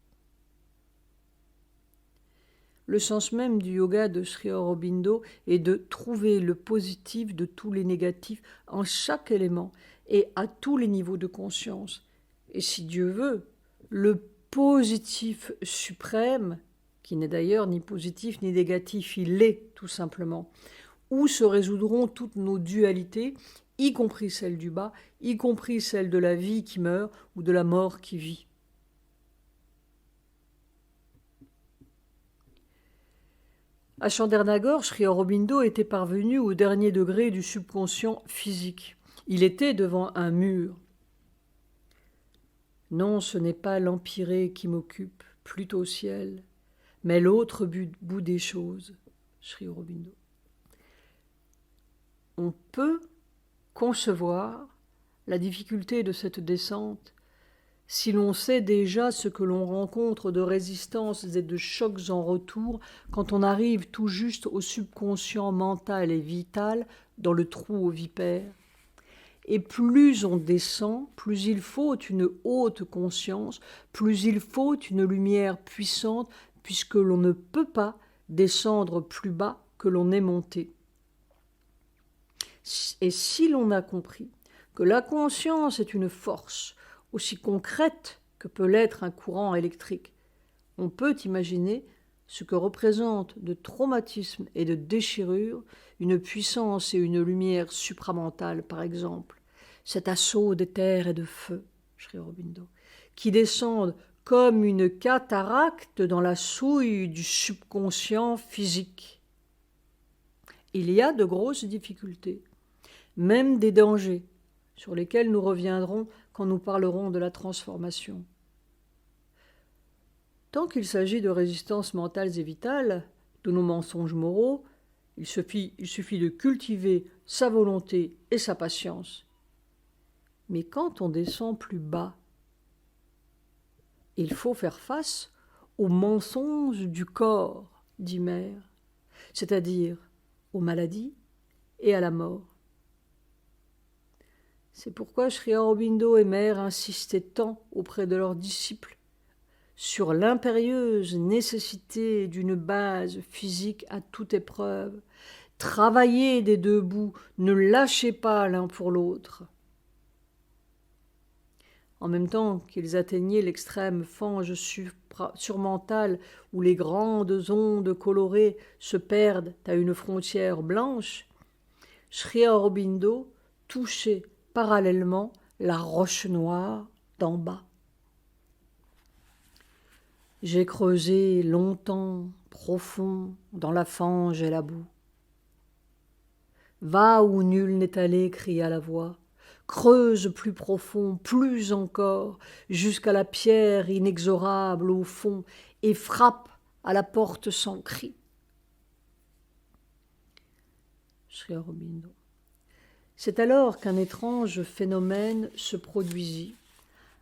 S1: Le sens même du yoga de Sri Aurobindo est de trouver le positif de tous les négatifs en chaque élément et à tous les niveaux de conscience. Et si Dieu veut, le positif suprême, qui n'est d'ailleurs ni positif ni négatif, il est tout simplement, où se résoudront toutes nos dualités, y compris celle du bas, y compris celle de la vie qui meurt ou de la mort qui vit. À Chandernagore, Sri Aurobindo était parvenu au dernier degré du subconscient physique. Il était devant un mur. Non, ce n'est pas l'empyrée qui m'occupe, plutôt au ciel, mais l'autre bout des choses, Sri Aurobindo. On peut concevoir la difficulté de cette descente si l'on sait déjà ce que l'on rencontre de résistances et de chocs en retour quand on arrive tout juste au subconscient mental et vital dans le trou aux vipères. Et plus on descend, plus il faut une haute conscience, plus il faut une lumière puissante, puisque l'on ne peut pas descendre plus bas que l'on est monté. Et si l'on a compris que la conscience est une force aussi concrète que peut l'être un courant électrique, on peut imaginer ce que représente de traumatisme et de déchirure une puissance et une lumière supramentale, par exemple, cet assaut d'éther et de feu, Sri Aurobindo, qui descendent comme une cataracte dans la souille du subconscient physique. Il y a de grosses difficultés, même des dangers, sur lesquels nous reviendrons quand nous parlerons de la transformation. Tant qu'il s'agit de résistances mentales et vitales, de nos mensonges moraux, il suffit de cultiver sa volonté et sa patience. Mais quand on descend plus bas, il faut faire face aux mensonges du corps, dit Mère, c'est-à-dire aux maladies et à la mort. C'est pourquoi Sri Aurobindo et Mère insistaient tant auprès de leurs disciples sur l'impérieuse nécessité d'une base physique à toute épreuve. Travaillez des deux bouts, ne lâchez pas l'un pour l'autre. En même temps qu'ils atteignaient l'extrême fange surmentale où les grandes ondes colorées se perdent à une frontière blanche, Sri Aurobindo touchait parallèlement la roche noire d'en bas. J'ai creusé longtemps, profond, dans la fange et la boue. Va où nul n'est allé, cria la voix. Creuse plus profond, plus encore, jusqu'à la pierre inexorable au fond, et frappe à la porte sans cri. Sri Aurobindo. C'est alors qu'un étrange phénomène se produisit,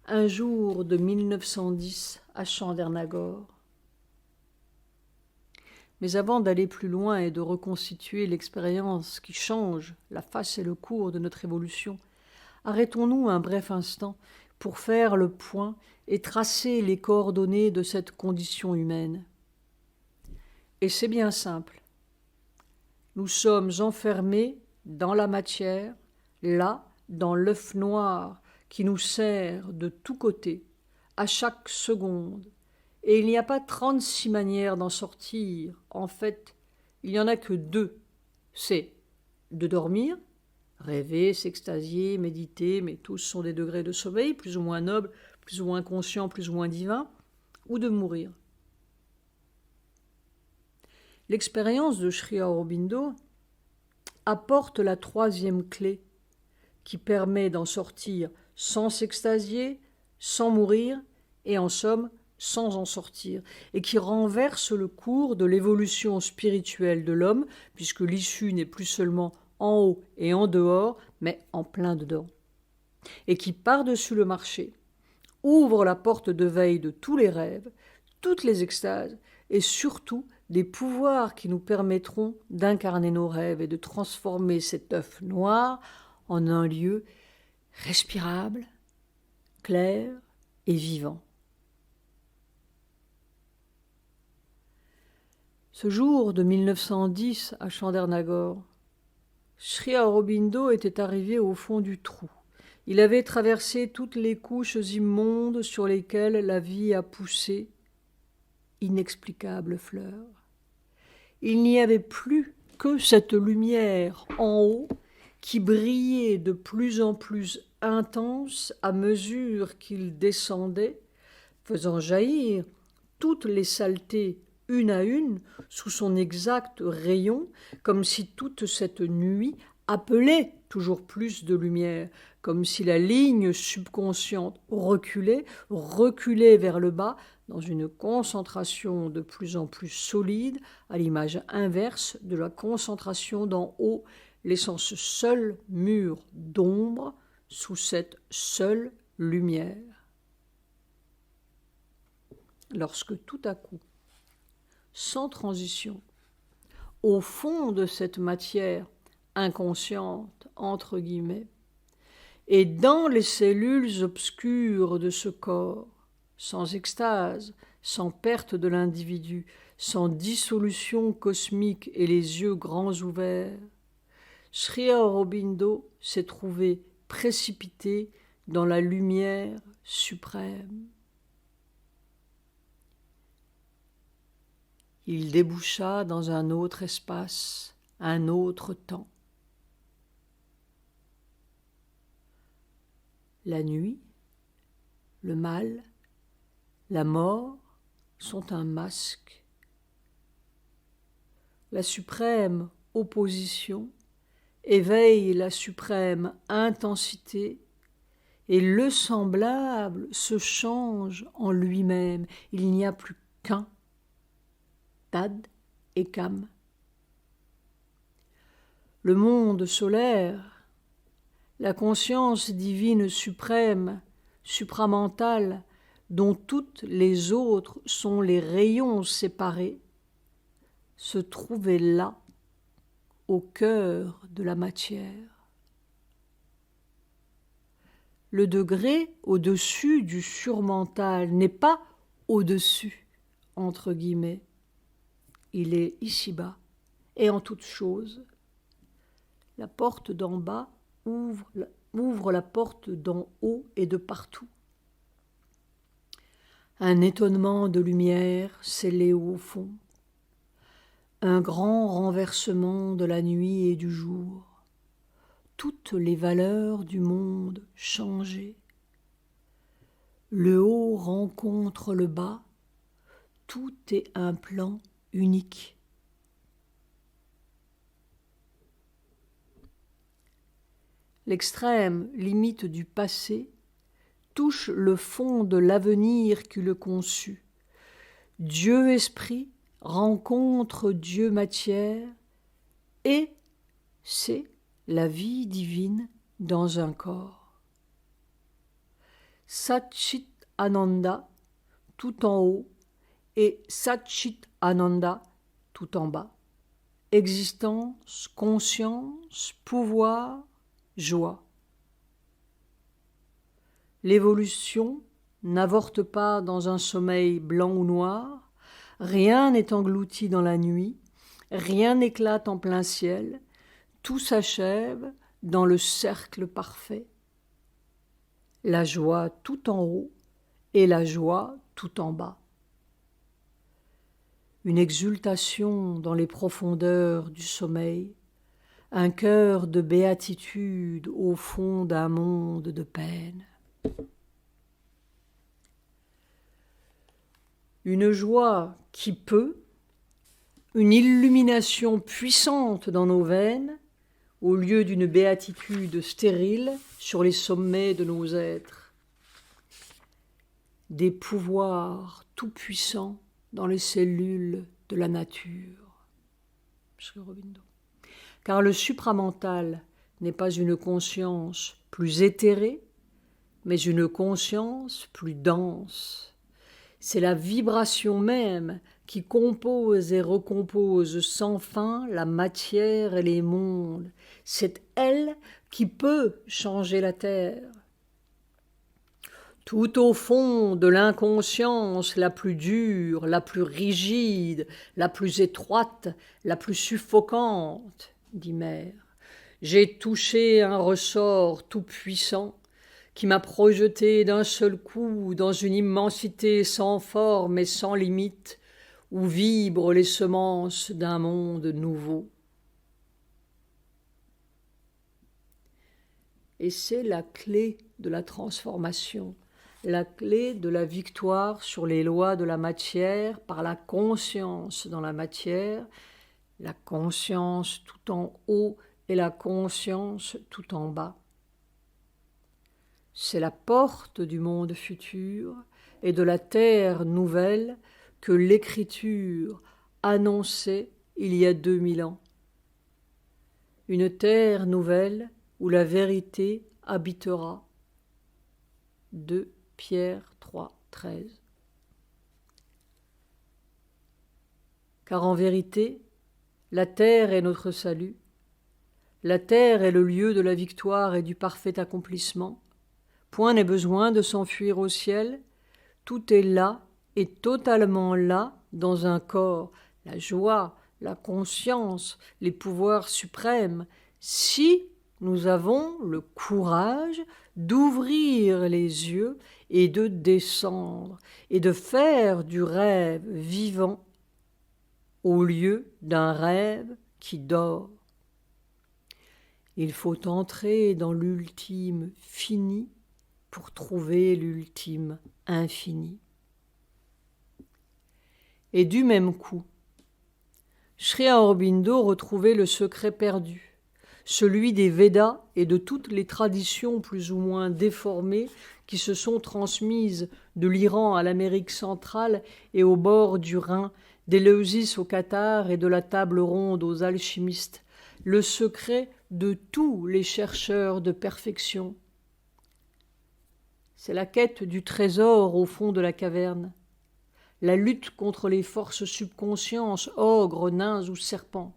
S1: un jour de 1910 à Chandernagore. Mais avant d'aller plus loin et de reconstituer l'expérience qui change la face et le cours de notre évolution, arrêtons-nous un bref instant pour faire le point et tracer les coordonnées de cette condition humaine. Et c'est bien simple. Nous sommes enfermés dans la matière, là, dans l'œuf noir qui nous serre de tous côtés, à chaque seconde. Et il n'y a pas 36 manières d'en sortir. En fait, il n'y en a que 2. C'est de dormir, rêver, s'extasier, méditer, mais tous sont des degrés de sommeil, plus ou moins nobles, plus ou moins conscients, plus ou moins divins, ou de mourir. L'expérience de Sri Aurobindo apporte la 3e clé qui permet d'en sortir sans s'extasier, sans mourir et en somme sans en sortir, et qui renverse le cours de l'évolution spirituelle de l'homme, puisque l'issue n'est plus seulement en haut et en dehors, mais en plein dedans, et qui par-dessus le marché ouvre la porte de veille de tous les rêves, toutes les extases, et surtout des pouvoirs qui nous permettront d'incarner nos rêves et de transformer cet œuf noir en un lieu respirable, clair et vivant. Ce jour de 1910 à Chandernagore, Sri Aurobindo était arrivé au fond du trou. Il avait traversé toutes les couches immondes sur lesquelles la vie a poussé inexplicables fleurs. Il n'y avait plus que cette lumière en haut qui brillait de plus en plus intense à mesure qu'il descendait, faisant jaillir toutes les saletés une à une sous son exact rayon, comme si toute cette nuit appelait toujours plus de lumière, comme si la ligne subconsciente reculait vers le bas dans une concentration de plus en plus solide, à l'image inverse de la concentration d'en haut, laissant ce seul mur d'ombre sous cette seule lumière. Lorsque tout à coup, sans transition, au fond de cette matière inconsciente, entre guillemets, et dans les cellules obscures de ce corps, sans extase, sans perte de l'individu, sans dissolution cosmique et les yeux grands ouverts, Sri Aurobindo s'est trouvé précipité dans la lumière suprême. Il déboucha dans un autre espace, un autre temps. La nuit, le mal, la mort sont un masque. La suprême opposition éveille la suprême intensité et le semblable se change en lui-même. Il n'y a plus qu'un, Tad et Kam. Le monde solaire, la conscience divine suprême, supramentale, dont toutes les autres sont les rayons séparés, se trouvait là, au cœur de la matière. Le degré au-dessus du surmental n'est pas au-dessus, entre guillemets. Il est ici-bas et en toute chose. La porte d'en bas ouvre la porte d'en haut et de partout. Un étonnement de lumière scellé au fond. Un grand renversement de la nuit et du jour. Toutes les valeurs du monde changées. Le haut rencontre le bas. Tout est un plan unique. L'extrême limite du passé touche le fond de l'avenir qui le conçut. Dieu-esprit rencontre Dieu-matière et c'est la vie divine dans un corps. Satchit Ananda tout en haut et Satchit Ananda tout en bas. Existence, conscience, pouvoir, joie. L'évolution n'avorte pas dans un sommeil blanc ou noir, rien n'est englouti dans la nuit, rien n'éclate en plein ciel, tout s'achève dans le cercle parfait. La joie tout en haut et la joie tout en bas. Une exultation dans les profondeurs du sommeil, un cœur de béatitude au fond d'un monde de peine. Une joie qui peut, une illumination puissante dans nos veines, au lieu d'une béatitude stérile sur les sommets de nos êtres. Des pouvoirs tout-puissants dans les cellules de la nature. Sri Aurobindo. Car le supramental n'est pas une conscience plus éthérée, mais une conscience plus dense. C'est la vibration même qui compose et recompose sans fin la matière et les mondes. C'est elle qui peut changer la terre. Tout au fond de l'inconscience la plus dure, la plus rigide, la plus étroite, la plus suffocante, dit Mère, j'ai touché un ressort tout-puissant qui m'a projeté d'un seul coup dans une immensité sans forme et sans limite, où vibrent les semences d'un monde nouveau. Et c'est la clé de la transformation, la clé de la victoire sur les lois de la matière par la conscience dans la matière, la conscience tout en haut et la conscience tout en bas. C'est la porte du monde futur et de la terre nouvelle que l'Écriture annonçait il y a 2000 ans. Une terre nouvelle où la vérité habitera. 2 Pierre 3, 13. Car en vérité, la terre est notre salut. La terre est le lieu de la victoire et du parfait accomplissement. Point n'est besoin de s'enfuir au ciel. Tout est là et totalement là dans un corps. La joie, la conscience, les pouvoirs suprêmes. Si nous avons le courage d'ouvrir les yeux et de descendre et de faire du rêve vivant au lieu d'un rêve qui dort. Il faut entrer dans l'ultime fini pour trouver l'ultime infini. Et du même coup, Sri Aurobindo retrouvait le secret perdu, celui des Védas et de toutes les traditions plus ou moins déformées qui se sont transmises de l'Iran à l'Amérique centrale et au bord du Rhin, d'Éleusis au Qatar et de la table ronde aux alchimistes, le secret de tous les chercheurs de perfection. C'est la quête du trésor au fond de la caverne, la lutte contre les forces subconscientes, ogres, nains ou serpents.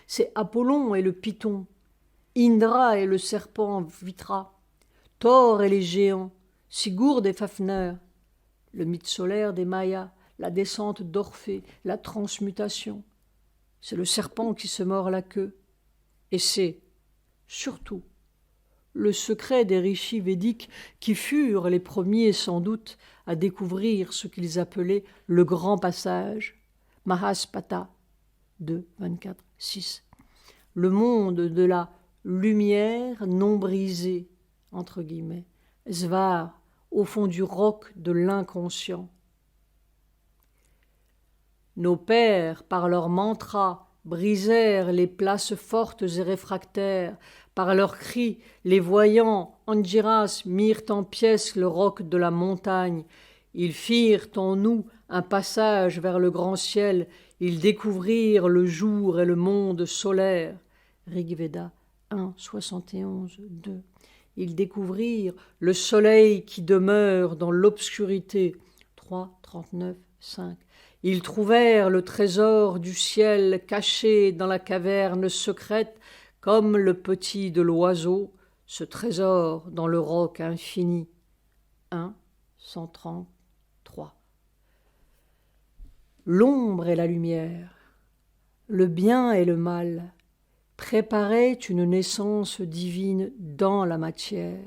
S1: C'est Apollon et le python, Indra et le serpent Vitra, Thor et les géants, Sigurd et Fafner, le mythe solaire des Mayas, la descente d'Orphée, la transmutation. C'est le serpent qui se mord la queue. Et c'est, surtout, le secret des rishis védiques qui furent les premiers sans doute à découvrir ce qu'ils appelaient le grand passage, Mahaspata 2, 24, 6, le monde de la lumière non brisée, entre guillemets, Svar, au fond du roc de l'inconscient. Nos pères, par leurs mantras, brisèrent les places fortes et réfractaires. Par leurs cris, les voyants, Angiras, mirent en pièces le roc de la montagne. Ils firent en nous un passage vers le grand ciel. Ils découvrirent le jour et le monde solaire. Rig-Veda 1, 71, 2. Ils découvrirent le soleil qui demeure dans l'obscurité. 3, 39, 5. Ils trouvèrent le trésor du ciel caché dans la caverne secrète, comme le petit de l'oiseau, ce trésor dans le roc infini. 1, 133. L'ombre et la lumière, le bien et le mal, préparaient une naissance divine dans la matière.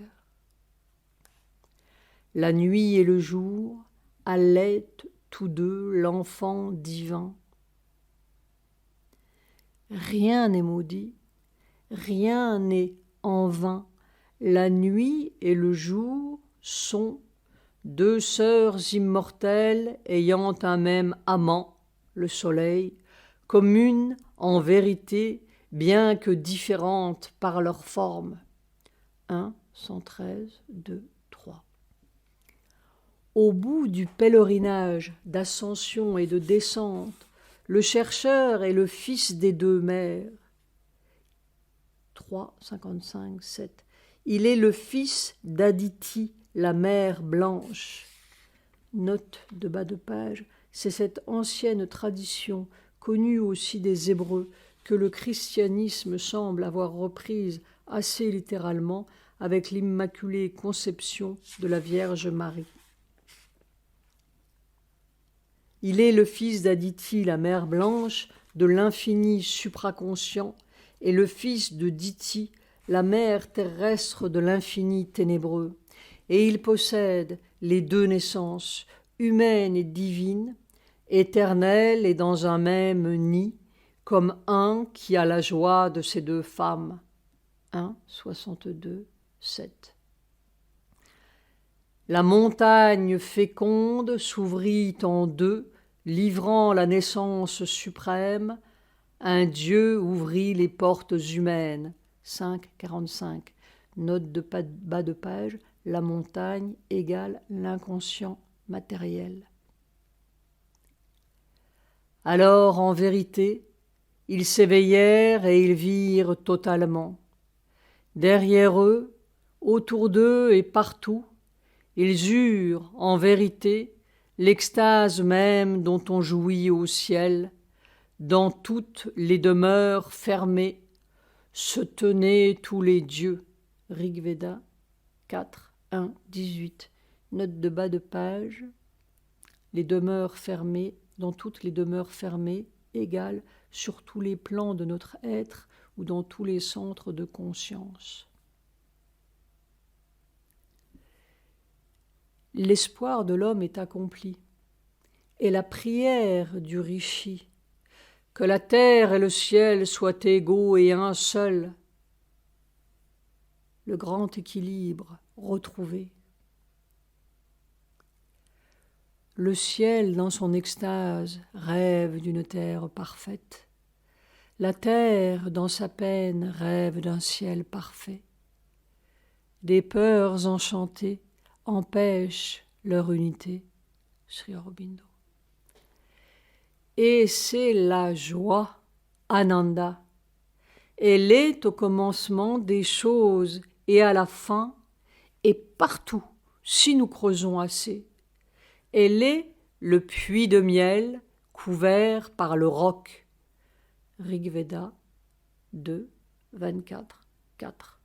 S1: La nuit et le jour allaitent tous deux l'enfant divin. Rien n'est maudit, rien n'est en vain. La nuit et le jour sont deux sœurs immortelles ayant un même amant, le soleil, communes en vérité, bien que différentes par leur forme. 1, 113, 2, 3. Au bout du pèlerinage d'ascension et de descente, le chercheur est le fils des deux mers. 3, 55, 7. Il est le fils d'Aditi, la mer blanche. Note de bas de page, c'est cette ancienne tradition, connue aussi des Hébreux, que le christianisme semble avoir reprise assez littéralement avec l'Immaculée Conception de la Vierge Marie. Il est le fils d'Aditi, la mer blanche, de l'infini supraconscient, et le fils de Diti, la mer terrestre de l'infini ténébreux. Et il possède les deux naissances, humaine et divine, éternelle et dans un même nid, comme un qui a la joie de ces deux femmes. 1, 62, 7. La montagne féconde s'ouvrit en deux, livrant la naissance suprême. Un Dieu ouvrit les portes humaines. 5, 45. Note de bas de page, la montagne égale l'inconscient matériel. Alors, en vérité, ils s'éveillèrent et ils virent totalement. Derrière eux, autour d'eux et partout, ils eurent, en vérité, l'extase même dont on jouit au ciel. Dans toutes les demeures fermées se tenaient tous les dieux. Rig Veda 4, 1, 18. Note de bas de page. Les demeures fermées, dans toutes les demeures fermées, égale sur tous les plans de notre être ou dans tous les centres de conscience. L'espoir de l'homme est accompli, et la prière du rishi, que la terre et le ciel soient égaux et un seul, le grand équilibre retrouvé. Le ciel, dans son extase, rêve d'une terre parfaite. La terre, dans sa peine, rêve d'un ciel parfait. Des peurs enchantées empêchent leur unité. Sri Aurobindo. Et c'est la joie, Ananda. Elle est au commencement des choses et à la fin, et partout, si nous creusons assez. Elle est le puits de miel couvert par le roc. Rig Veda 2, 24, 4.